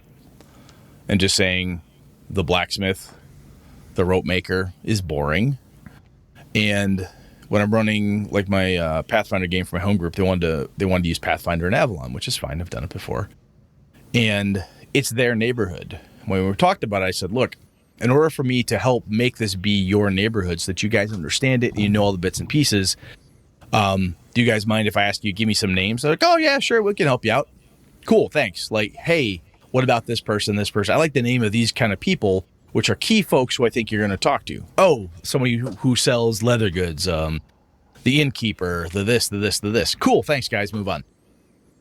And just saying the blacksmith, the rope maker is boring. And when I'm running like my Pathfinder game for my home group, they wanted to use Pathfinder and Avalon, which is fine. I've done it before. And it's their neighborhood. When we talked about it, I said, look, in order for me to help make this be your neighborhood so that you guys understand it and you know all the bits and pieces, do you guys mind if I ask you, give me some names? They're like, oh, yeah, sure, we can help you out. Cool, thanks. Like, hey, what about this person, this person? I like the name of these kind of people, which are key folks who I think you're going to talk to. Oh, somebody who sells leather goods, the innkeeper, the this, the this, the this. Cool, thanks, guys, move on.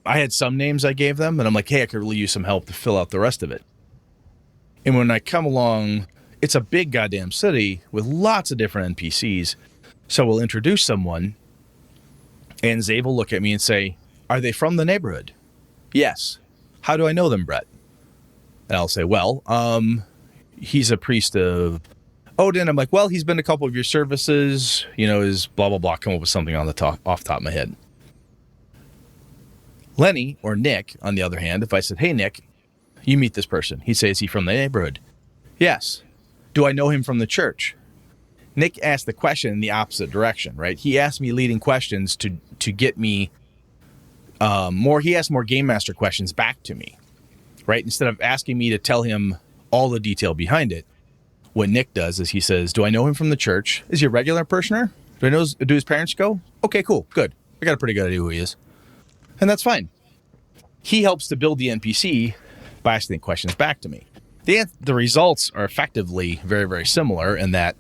I had some names I gave them, and I'm like, hey, I could really use some help to fill out the rest of it. And when I come along, it's a big goddamn city with lots of different NPCs. So we'll introduce someone, and Zave will look at me and say, are they from the neighborhood? Yes. How do I know them, Brett? And I'll say, well, he's a priest of Odin. I'm like, well, he's been to a couple of your services, is blah, blah, blah. Come up with something on the off the top of my head. Lenny or Nick, on the other hand, if I said, hey, Nick, you meet this person. He'd say, is he from the neighborhood? Yes. Do I know him from the church? Nick asked the question in the opposite direction, right? He asked me leading questions to get me more. He asked more Game Master questions back to me, right? Instead of asking me to tell him all the detail behind it, what Nick does is he says, do I know him from the church? Is he a regular parishioner? Do his parents go? Okay, cool, good. I got a pretty good idea who he is. And that's fine. He helps to build the NPC by asking questions back to me. The results are effectively very, very similar in that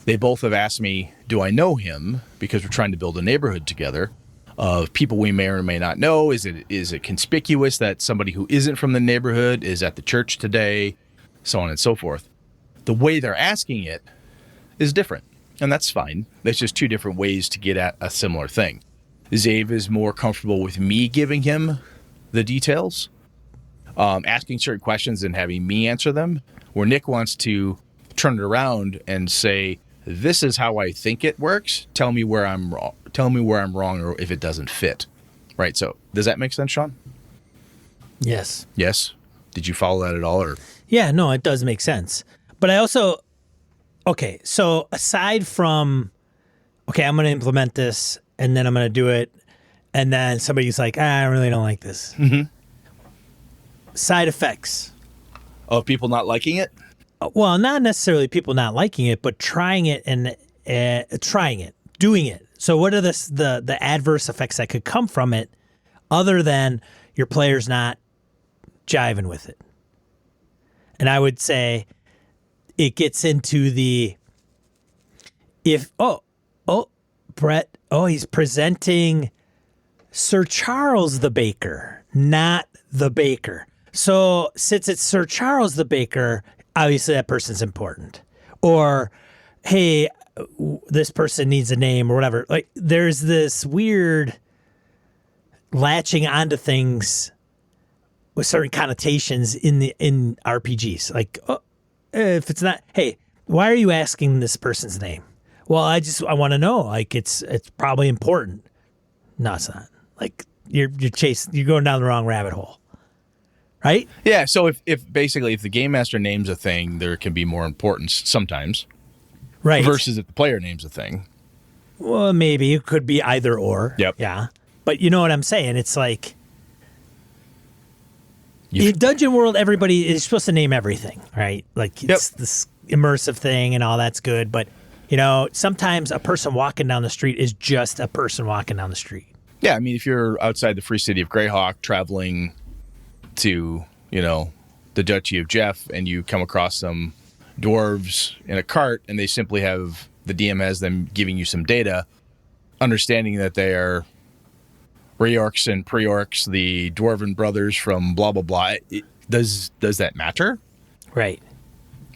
they both have asked me, do I know him? Because we're trying to build a neighborhood together of people we may or may not know. Is it conspicuous that somebody who isn't from the neighborhood is at the church today? So on and so forth. The way they're asking it is different, and that's fine. There's just two different ways to get at a similar thing. Zave is more comfortable with me giving him the details, asking certain questions and having me answer them, where Nick wants to turn it around and say, this is how I think it works. Tell me where I'm wrong. Tell me where I'm wrong or if it doesn't fit. Right. So does that make sense, Sean? Yes. Yes. Did you follow that at all? Or yeah, no, it does make sense. But I also, okay, so aside from, okay, I'm going to implement this and then I'm going to do it. And then somebody's like, I really don't like this. Mm-hmm. Side effects. Of people not liking it? Well, not necessarily people not liking it, but trying it and doing it. So what are the adverse effects that could come from it other than your players not jiving with it? And I would say it gets into Brett, he's presenting Sir Charles the Baker, not the baker. So since it's Sir Charles the Baker, obviously that person's important. Or, hey, this person needs a name or whatever. Like there's this weird latching onto things with certain connotations in RPGs. Like, if it's not, hey, why are you asking this person's name? Well, I want to know. Like it's probably important. No, it's not. Like you're going down the wrong rabbit hole. Right? Yeah, so if the Game Master names a thing, there can be more importance sometimes. Right. Versus if the player names a thing. Well, maybe it could be either or. Yep. Yeah. But you know what I'm saying? It's like in Dungeon World, everybody is supposed to name everything, right? Like it's this immersive thing and all that's good. But, sometimes a person walking down the street is just a person walking down the street. Yeah, I mean, if you're outside the free city of Greyhawk traveling to, the Duchy of Jeff and you come across some dwarves in a cart and they simply have, the DM has them giving you some data, understanding that they are Reorcs and Preorcs, the Dwarven brothers from blah, blah, blah. Does that matter? Right.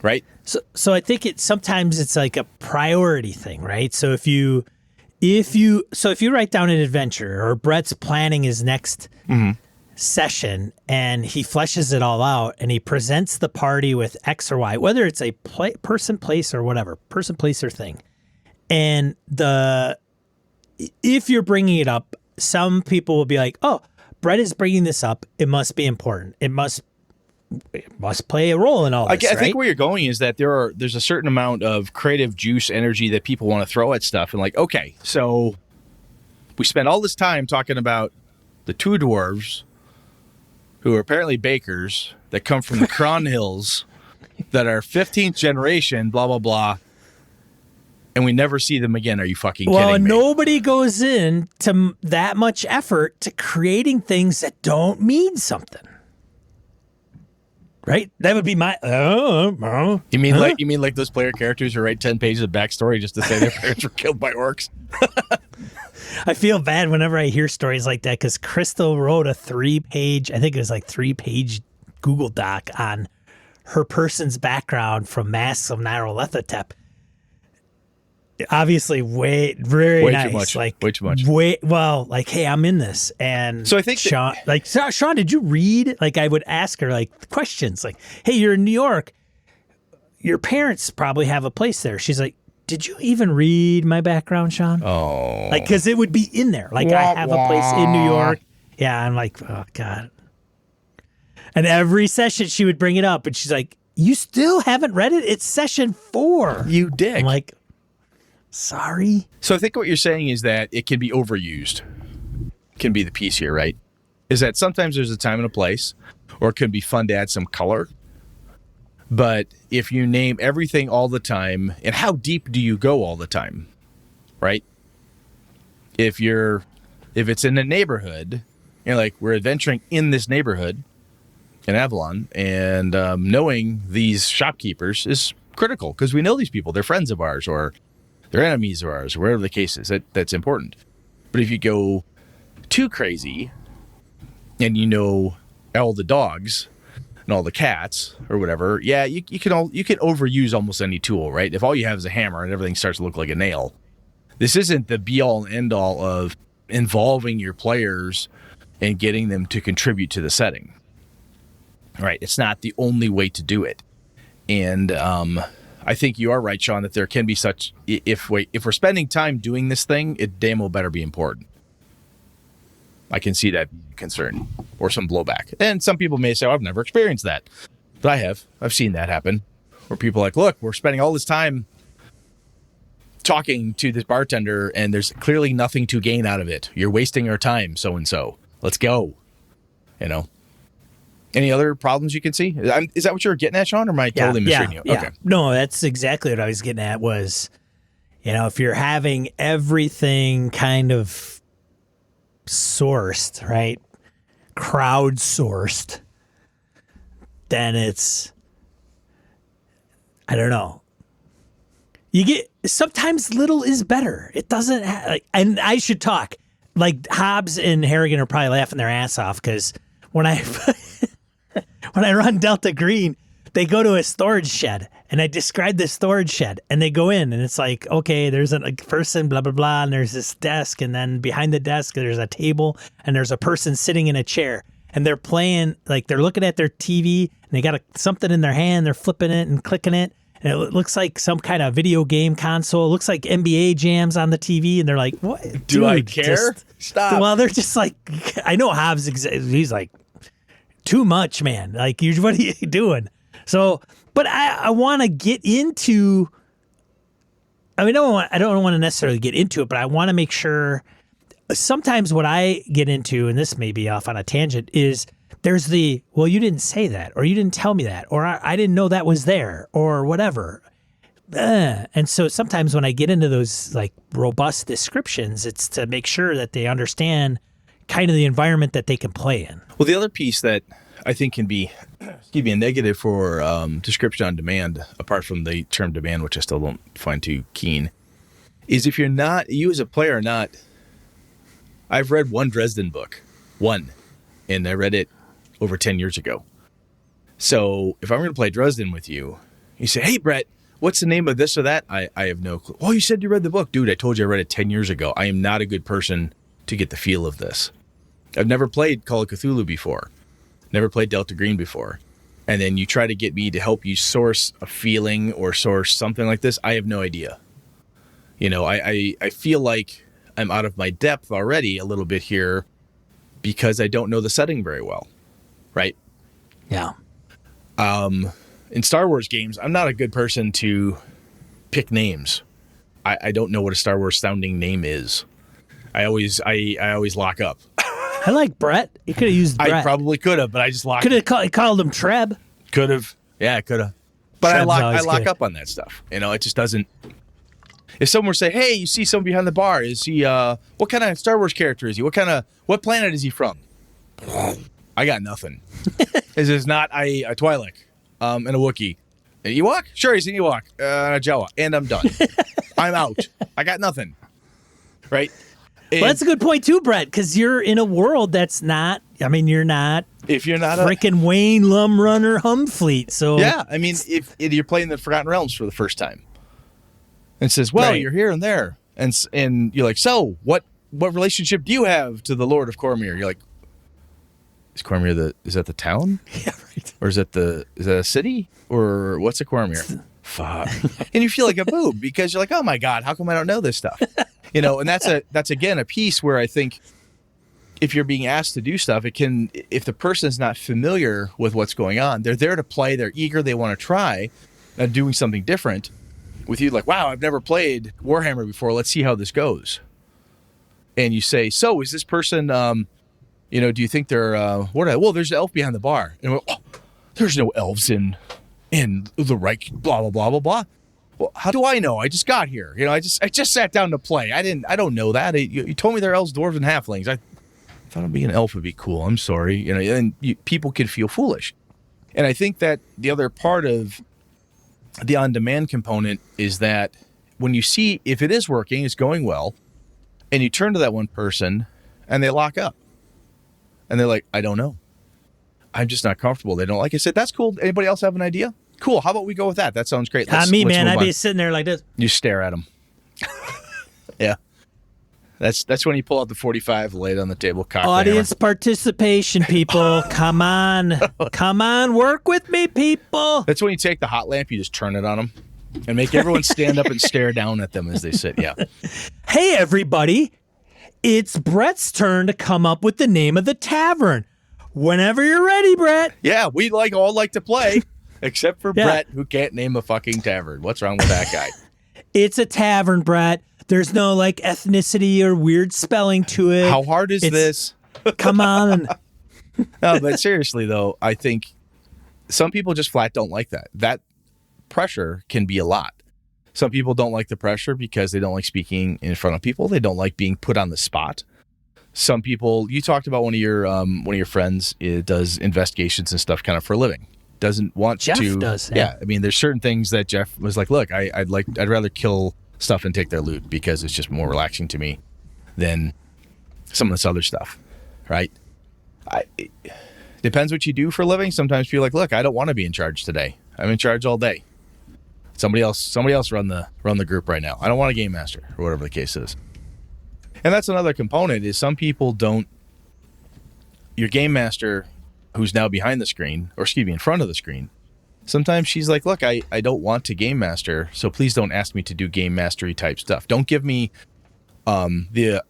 Right? So I think sometimes it's like a priority thing, right? So if you write down an adventure, or Brett's planning his next session and he fleshes it all out and he presents the party with X or Y, whether it's a person, place, or whatever, person, place, or thing. And if you're bringing it up, some people will be like, oh, Brett is bringing this up. It must be important. It must play a role in all this, I think where you're going is that there's a certain amount of creative juice, energy that people want to throw at stuff. And like, okay, so we spent all this time talking about the two dwarves who are apparently bakers that come from the Cron Hills that are 15th generation, blah, blah, blah. And we never see them again. Are you fucking kidding me? Well, nobody goes in to that much effort to creating things that don't mean something. Right? That would be my. You mean like those player characters who write 10 pages of backstory just to say their parents were killed by orcs? I feel bad whenever I hear stories like that because Crystal wrote a 3-page, I think it was like 3-page Google Doc on her person's background from Masks of Nyarlathotep. Obviously, very nice. Too much. Like way too much. Like, hey, I'm in this, and so I think Sean, Sean, did you read? Like, I would ask her like questions, like, hey, you're in New York, your parents probably have a place there. She's like, did you even read my background, Sean? Oh, like, because it would be in there. Like, I have a place in New York. Yeah, I'm like, oh God. And every session she would bring it up, and she's like, you still haven't read it? It's session 4. You dick. I'm like, sorry. So I think what you're saying is that it can be overused. Can be the piece here, right? Is that sometimes there's a time and a place, or it can be fun to add some color. But if you name everything all the time, and how deep do you go all the time, right? If it's in a neighborhood, you're like, we're adventuring in this neighborhood in Avalon, and knowing these shopkeepers is critical because we know these people. They're friends of ours, or they're enemies of ours, or whatever the case is. That's important. But if you go too crazy and you know all the dogs and all the cats or whatever, yeah, you can overuse almost any tool, right? If all you have is a hammer and everything starts to look like a nail. This isn't the be-all and end-all of involving your players and getting them to contribute to the setting. Right? It's not the only way to do it. And I think you are right, Sean, that there can be such... If we're spending time doing this thing, it damn well better be important. I can see that concern or some blowback. And some people may say, oh, I've never experienced that. But I have. I've seen that happen. Where people are like, look, we're spending all this time talking to this bartender, and there's clearly nothing to gain out of it. You're wasting our time, so-and-so. Let's go. You know? Any other problems you can see? Is that what you were getting at, Sean, or am I totally misreading you? Yeah. Okay. No, that's exactly what I was getting at was, if you're having everything kind of sourced, right? Crowdsourced, then it's, I don't know. Sometimes little is better. It doesn't, and I should talk. Like Hobbs and Harrigan are probably laughing their ass off because when I run Delta Green, they go to a storage shed, and I describe the storage shed, and they go in, and it's like, okay, there's a person, blah, blah, blah, and there's this desk, and then behind the desk, there's a table, and there's a person sitting in a chair, and they're playing, like they're looking at their TV, and they got something in their hand, they're flipping it and clicking it, and it looks like some kind of video game console. It looks like NBA jams on the TV, and they're like, what? Do I care? Stop. Well, they're just like, I know Hobbs, he's like, too much, man. Like, what are you doing? So, but I want to get into, I don't want to necessarily get into it, but I want to make sure sometimes what I get into, and this may be off on a tangent, is there's well, you didn't say that, or you didn't tell me that, or I didn't know that was there, or whatever. And so sometimes when I get into those like robust descriptions, it's to make sure that they understand kind of the environment that they can play in. Well, the other piece that I think can be a negative for description on demand, apart from the term demand, which I still don't find too keen, is if you're not, you as a player are not, I've read one Dresden book, and I read it over 10 years ago. So if I'm going to play Dresden with you, you say, hey, Brett, what's the name of this or that? I have no clue. Oh, you said you read the book. Dude, I told you I read it 10 years ago. I am not a good person to get the feel of this. I've never played Call of Cthulhu before. Never played Delta Green before. And then you try to get me to help you source a feeling or source something like this. I have no idea. You know, I feel like I'm out of my depth already a little bit here because I don't know the setting very well. Right? Yeah. In Star Wars games, I'm not a good person to pick names. I don't know what a Star Wars sounding name is. I always lock up. I like Brett. You could have used Brett. I probably could have, but I just locked. Could have called him Treb. Could have. Yeah, could have. But Treb's I lock good. up on that stuff. You know, it just doesn't. If someone were to say, "Hey, you see someone behind the bar? Is he? What kind of Star Wars character is he? What planet is he from?" I got nothing. This is not a Twi'lek, and a Wookiee. An Ewok? Sure, he's an Ewok. A Jawa, and I'm done. I'm out. I got nothing. Right. And Well, that's a good point too, Brett, because you're in a world that's not. I mean, you're not if you're not freaking Wayne Lumrunner Humfleet. So yeah, I mean, if you're playing the Forgotten Realms for the first time, and says, "Well, Right. you're here and there," and you're like, "So, what relationship do you have to the Lord of Cormyr?" You're like, "Is Cormyr is that the town, yeah, right. or is that a city, or what's a Cormyr?" Fuck, and you feel like a boob because you're like, "Oh my god, how come I don't know this stuff?" You know, and that's again a piece where I think if you're being asked to do stuff, if the person's not familiar with what's going on, they're there to play, they're eager, they want to try doing something different with you. Like, wow, I've never played Warhammer before. Let's see how this goes. And you say, so is this person, do you think they're, well, there's an elf behind the bar. And we're, there's no elves in the Reich, blah, blah, blah, blah, blah. Well, how do I know? I just got here. You know, I just sat down to play. I don't know that. You told me they're elves, dwarves, and halflings. I thought being an elf would be cool. I'm sorry. You know, and people could feel foolish. And I think that the other part of the on-demand component is that when you see if it is working, it's going well, and you turn to that one person and they lock up. And they're like, I don't know. I'm just not comfortable. They don't like it. I said, that's cool. Anybody else have an idea? Cool. How about we go with that? That sounds great. Not me, man. I'd be sitting there like this. You stare at them. Yeah. That's when you pull out the 45, lay it on the table, cock the Audience hammer. participation, people. Come on. Come on. Work with me, people. That's when you take the hot lamp, you just turn it on them and make everyone stand up and stare down at them as they sit. Yeah. Hey, everybody. It's Brett's turn to come up with the name of the tavern. Whenever you're ready, Brett. Yeah, we all like to play, except for Yeah. Brett, who can't name a fucking tavern. What's wrong with that guy? It's a tavern, Brett. There's no like ethnicity or weird spelling to it. How hard is this? Come on. No, but seriously, though, I think some people just flat don't like that. That pressure can be a lot. Some people don't like the pressure because they don't like speaking in front of people. They don't like being put on the spot. Some people, you talked about one of your friends does investigations and stuff kind of for a living. Doesn't want Jeff to. does, Yeah. I mean, there's certain things that Jeff was like, look, I'd rather kill stuff and take their loot because it's just more relaxing to me than some of this other stuff. Right. It depends what you do for a living. Sometimes people are like, look, I don't want to be in charge today. I'm in charge all day. Somebody else run the group right now. I don't want a game master or whatever the case is. And that's another component is some people don't, your game master who's now behind the screen, or excuse me, in front of the screen, sometimes she's like, look, I don't want to game master, so please don't ask me to do game mastery type stuff. Don't give me the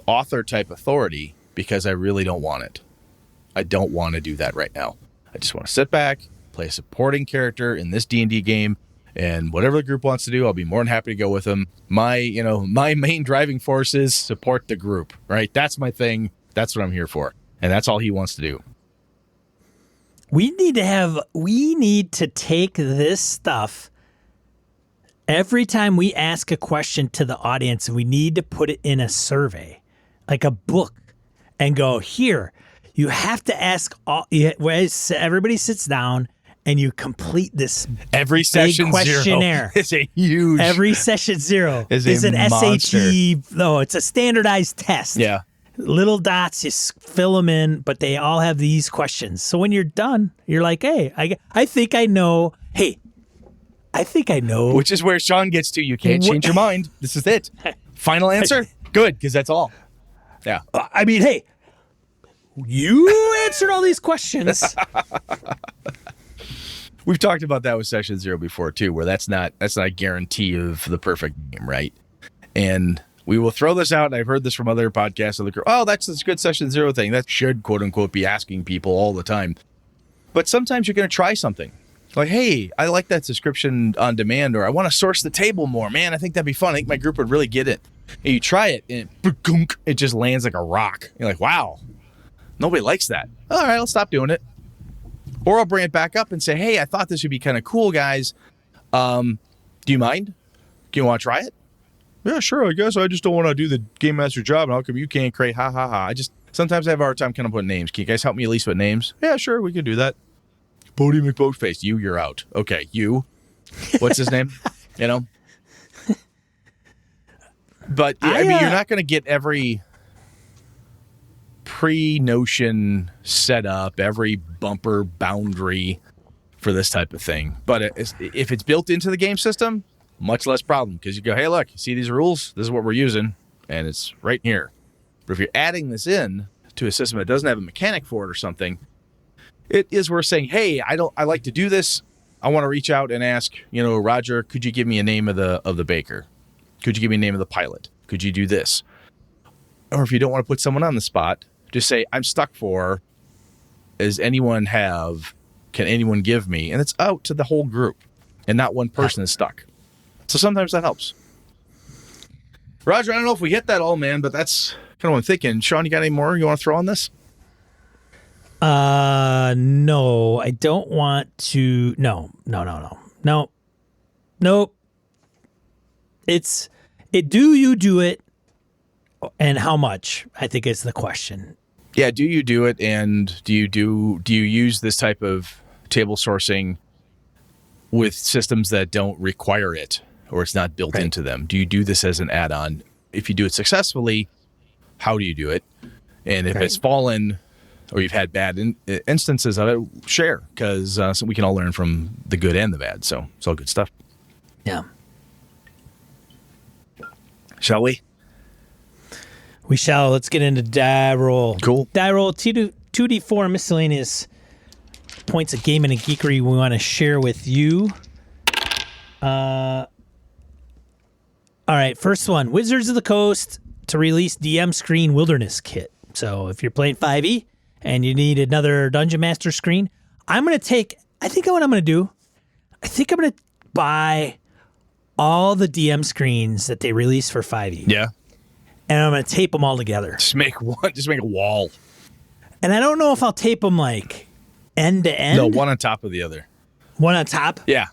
author type authority because I really don't want it. I don't want to do that right now. I just want to sit back, play a supporting character in this D&D game, and whatever the group wants to do, I'll be more than happy to go with them. My main driving force is support the group, right? That's my thing. That's what I'm here for. And that's all he wants to do. We need to take this stuff every time we ask a question to the audience, we need to put it in a survey, like a book, and go, here, you have to ask everybody sits down and you complete this Every big session questionnaire. 0 is a huge. Every session 0 Is is a an monster. SAT. No, it's a standardized test. Yeah. Little dots, you fill them in, but they all have these questions. So when you're done, you're like, hey, I think I know. Hey, I think I know. Which is where Sean gets to. You can't change your mind. This is it. Final answer? Good, because that's all. Yeah. I mean, hey, you answered all these questions. We've talked about that with session 0 before too, where that's not a guarantee of the perfect game, right? And we will throw this out, and I've heard this from other podcasts. That's this good session 0 thing. That should, quote unquote, be asking people all the time. But sometimes you're going to try something. Like, hey, I like that description on demand, or I want to source the table more. Man, I think that'd be fun. I think my group would really get it. And you try it, and it just lands like a rock. You're like, wow, nobody likes that. All right, I'll stop doing it. Or I'll bring it back up and say, hey, I thought this would be kind of cool, guys. Do you mind? Do you want to try it? Yeah, sure, I guess. I just don't want to do the game master job. And how come you can't create? Ha, ha, ha. Sometimes I have a hard time kind of putting names. Can you guys help me at least with names? Yeah, sure, we can do that. Bodie McBoatface, you're out. Okay, you. What's his name? You know? But, I mean, you're not going to get every pre-notion set up, every bumper boundary for this type of thing. But if it's built into the game system, much less problem, because you go, hey, look, you see these rules? This is what we're using, and it's right here. But if you're adding this in to a system that doesn't have a mechanic for it or something, it is worth saying, hey, I like to do this. I want to reach out and ask, Roger, could you give me a name of the baker? Could you give me a name of the pilot? Could you do this? Or if you don't want to put someone on the spot, just say, I'm stuck for, does anyone have, can anyone give me? And it's out to the whole group, and not one person is stuck. So sometimes that helps. Roger, I don't know if we hit that all, man, but that's kind of what I'm thinking. Sean, you got any more you want to throw on this? No, I don't want to. No. Nope. Do you do it, and how much, I think is the question. Yeah, do you do it, and do you use this type of table sourcing with systems that don't require it, or it's not built into them? Do you do this as an add-on? If you do it successfully, how do you do it? And if it's fallen, or you've had bad instances of it, share, because so we can all learn from the good and the bad. So it's all good stuff. Yeah. Shall we? We shall. Let's get into die roll. Cool. Die roll 2d4 miscellaneous points of gaming and geekery we want to share with you. All right, first one. Wizards of the Coast to release DM screen wilderness kit. So if you're playing 5e and you need another Dungeon Master screen, I think what I'm going to do, I think I'm going to buy all the DM screens that they release for 5e. Yeah. And I'm going to tape them all together. Just make a wall. And I don't know if I'll tape them like end to end. No, one on top of the other. One on top? Yeah.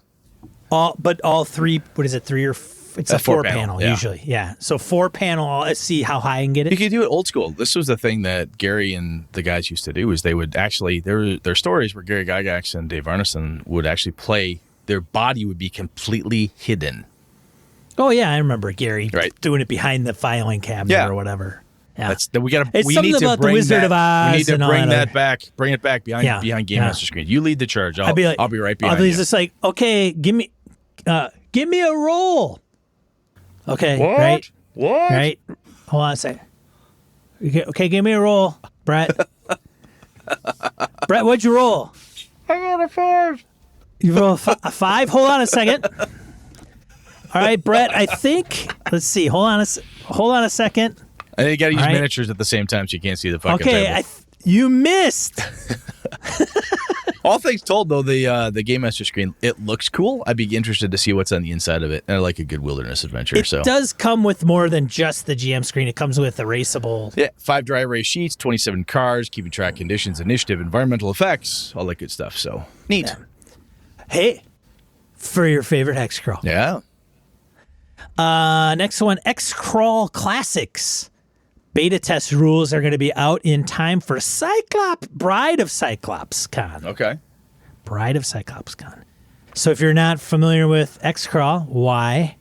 But all three, what is it, three or it's a four panel yeah. usually. Yeah. So 4 panel, let's see how high I can get it. You could do it old school. This was the thing that Gary and the guys used to do, is they would actually, their stories where Gary Gygax and Dave Arneson would actually play, their body would be completely hidden. Oh yeah, I remember Gary doing it behind the filing cabinet or whatever. Yeah. We It's something about the Wizard of Oz. We need to and bring all that back. Bring it back behind Game Master screen. You lead the charge. I'll be right behind I'll be you. just like, okay, give me a roll. Okay, What? right? What? Right? Hold on a second. Okay, give me a roll, Brett. Brett, what'd you roll? I got a 5. You roll a 5? Hold on a second. All right, Brett, I think, let's see. Hold on a second. I think you got to use miniatures at the same time so you can't see the fucking table. Okay, you missed. All things told, though, the Game Master screen, it looks cool. I'd be interested to see what's on the inside of it. And I like a good wilderness adventure. It does come with more than just the GM screen. It comes with erasable. Yeah, 5 dry erase sheets, 27 cards, keeping track conditions, initiative, environmental effects, all that good stuff. So, neat. Yeah. Hey, for your favorite hex crawl. Yeah. Next one, X-Crawl Classics. Beta test rules are going to be out in time for Bride of Cyclops Con. Okay. Bride of CyclopsCon. So if you're not familiar with Xcrawl, why?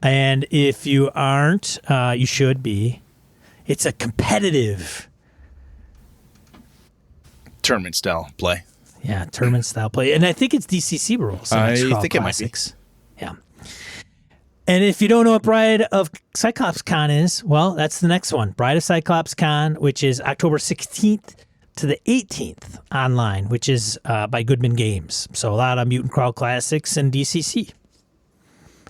And if you aren't, you should be. It's a competitive tournament style play. Yeah, tournament style play. And I think it's DCC rules. I think Classics. It might be. Yeah. And if you don't know what Bride of CyclopsCon is, well, that's the next one. Bride of CyclopsCon, which is October 16th to the 18th online, which is by Goodman Games. So a lot of Mutant Crawl Classics and DCC.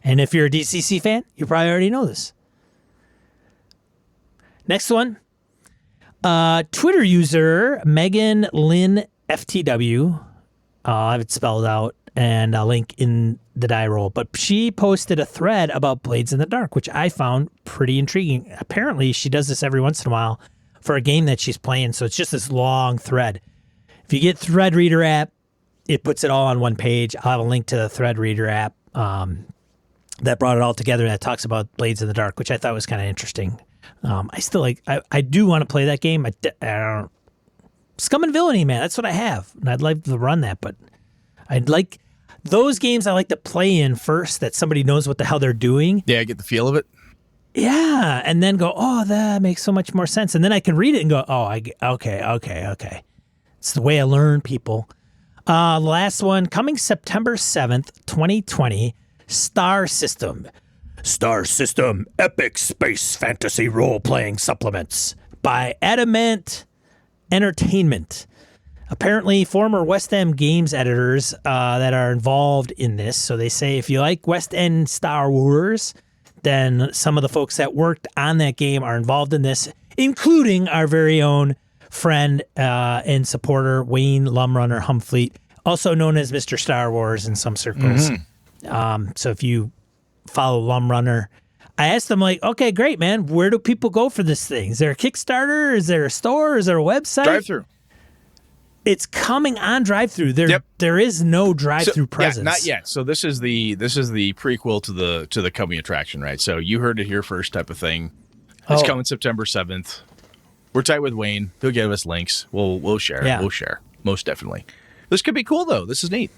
And if you're a DCC fan, you probably already know this. Next one. Twitter user Megan Lynn FTW. I'll have it spelled out and I'll link in the die roll. But she posted a thread about Blades in the Dark, which I found pretty intriguing. Apparently, she does this every once in a while for a game that she's playing. So it's just this long thread. If you get Thread Reader app, it puts it all on one page. I'll have a link to the Thread Reader app that brought it all together that talks about Blades in the Dark, which I thought was kind of interesting. I still like. I do want to play that game. I don't. Scum and Villainy, man. That's what I have, and I'd like to run that. But I'd like those games. I like to play in first, that somebody knows what the hell they're doing. Yeah, get the feel of it. Yeah, and then go, oh, that makes so much more sense. And then I can read it and go, oh, okay. It's the way I learn, people. Last one coming September 7th, 2020. Star System. Star System Epic Space Fantasy Role-Playing Supplements by Adamant Entertainment. Apparently, former West End Games editors that are involved in this. So they say if you like West End Star Wars, then some of the folks that worked on that game are involved in this, including our very own friend and supporter, Wayne Lumrunner Humfleet, also known as Mr. Star Wars in some circles. So if you follow Lumrunner, I asked them, like, okay, great, man. Where do people go for this thing? Is there a Kickstarter? Is there a store? Is there a website? Drive-through. It's coming on drive-through. There is no drive-through presence. Yeah, not yet. So this is the prequel to the coming attraction, right? So you heard it here first, type of thing. It's coming September 7th. We're tight with Wayne. He'll give us links. We'll share. Yeah. We'll share, most definitely. This could be cool though. This is neat.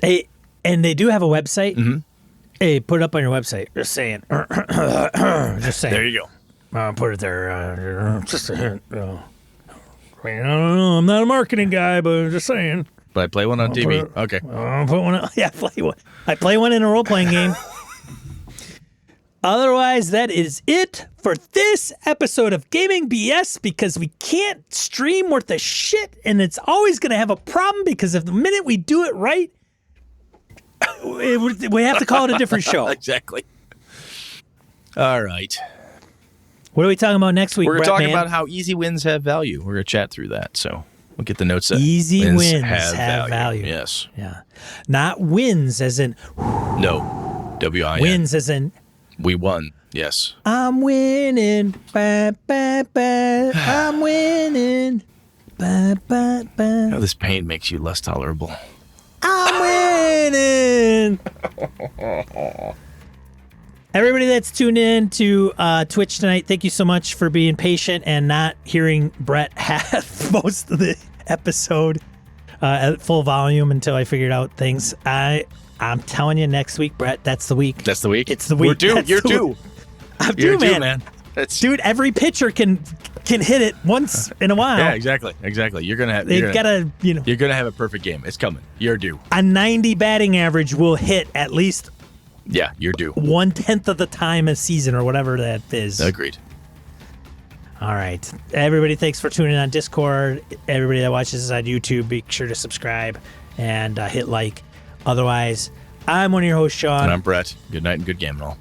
Hey, and they do have a website. Mm-hmm. Hey, put it up on your website. Just saying. Just saying. There you go. Put it there. Just a hint. I don't know. I'm not a marketing guy, but just saying. But I play one on TV. Okay. I'll put one. Yeah, play one. I play one in a role-playing game. Otherwise, that is it for this episode of Gaming BS, because we can't stream worth a shit, and it's always going to have a problem because if the minute we do it right, we have to call it a different show. Exactly. All right. What are we talking about next week, We're going to Brett, talk man? about how easy wins have value. We're going to chat through that, so we'll get the notes set. Easy wins have value. Yes. Yeah. Not wins as in... No. W-I-N. Wins as in... We won. Yes. I'm winning. Ba, ba, ba. I'm winning. Ba, ba, ba. Now this pain makes you less tolerable. I'm winning. Everybody that's tuned in to Twitch tonight, thank you so much for being patient and not hearing Brett have most of the episode at full volume until I figured out things. I'm telling you, next week, Brett, that's the week. That's the week? It's the week. We're due. You're due. I'm You're due, due, man. Dude, every pitcher can hit it once in a while. Yeah, exactly. You're gonna have. They've got to, You're gonna have a perfect game. It's coming. You're due. A 90 batting average will hit at least. Yeah, you're due. 1/10 of the time a season or whatever that is. Agreed. All right. Everybody, thanks for tuning in on Discord. Everybody that watches us on YouTube, be sure to subscribe and hit like. Otherwise, I'm one of your hosts, Sean. And I'm Brett. Good night and good game and all.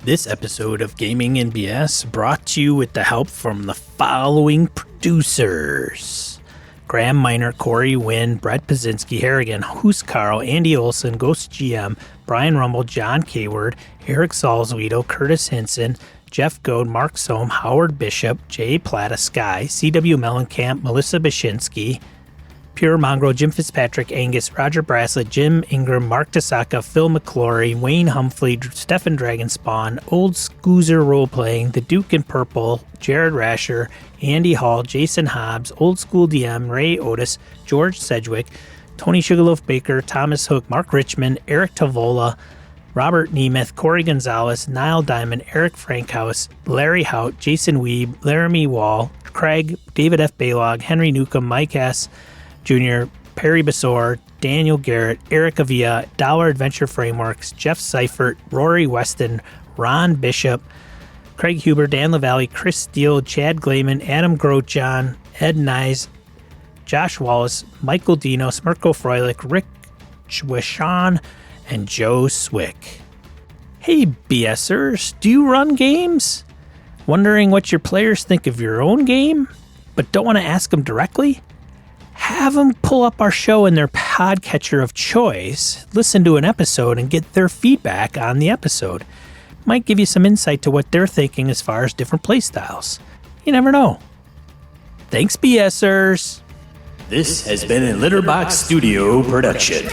This episode of Gaming and BS brought to you with the help from the following producers: Graham Miner, Corey Wynn, Brett Pazinski, Harrigan, Hoos Carl, Andy Olson, Ghost GM, Brian Rumble, John Kayward, Eric Salzuito, Curtis Hinson, Jeff Goad, Mark Sohm, Howard Bishop, Jay Plata Sky, CW Mellencamp, Melissa Bashinsky, Pure Mongrel, Jim Fitzpatrick, Angus, Roger Braslett, Jim Ingram, Mark Tasaka, Phil McClory, Wayne Humphrey, Stefan Dragonspawn, Old Scoozer Roleplaying, The Duke in Purple, Jared Rasher, Andy Hall, Jason Hobbs, Old School DM, Ray Otis, George Sedgwick, Tony Sugarloaf Baker, Thomas Hook, Mark Richmond, Eric Tavola, Robert Nemeth, Corey Gonzalez, Niall Diamond, Eric Frankhouse, Larry Hout, Jason Weeb, Laramie Wall, Craig, David F. Baylog, Henry Newcomb, Mike S. Jr., Perry Basor, Daniel Garrett, Eric Avia, Dollar Adventure Frameworks, Jeff Seifert, Rory Weston, Ron Bishop, Craig Huber, Dan LaValle, Chris Steele, Chad Glayman, Adam Grotjohn, Ed Nyes, Josh Wallace, Michael Dino, Smirko Froelich, Rick Chwishan, and Joe Swick. Hey BSers, do you run games? Wondering what your players think of your own game, but don't want to ask them directly? Have them pull up our show in their podcatcher of choice, listen to an episode, and get their feedback on the episode. Might give you some insight to what they're thinking as far as different playstyles. You never know. Thanks, BSers. This has been a Litterbox Studio production.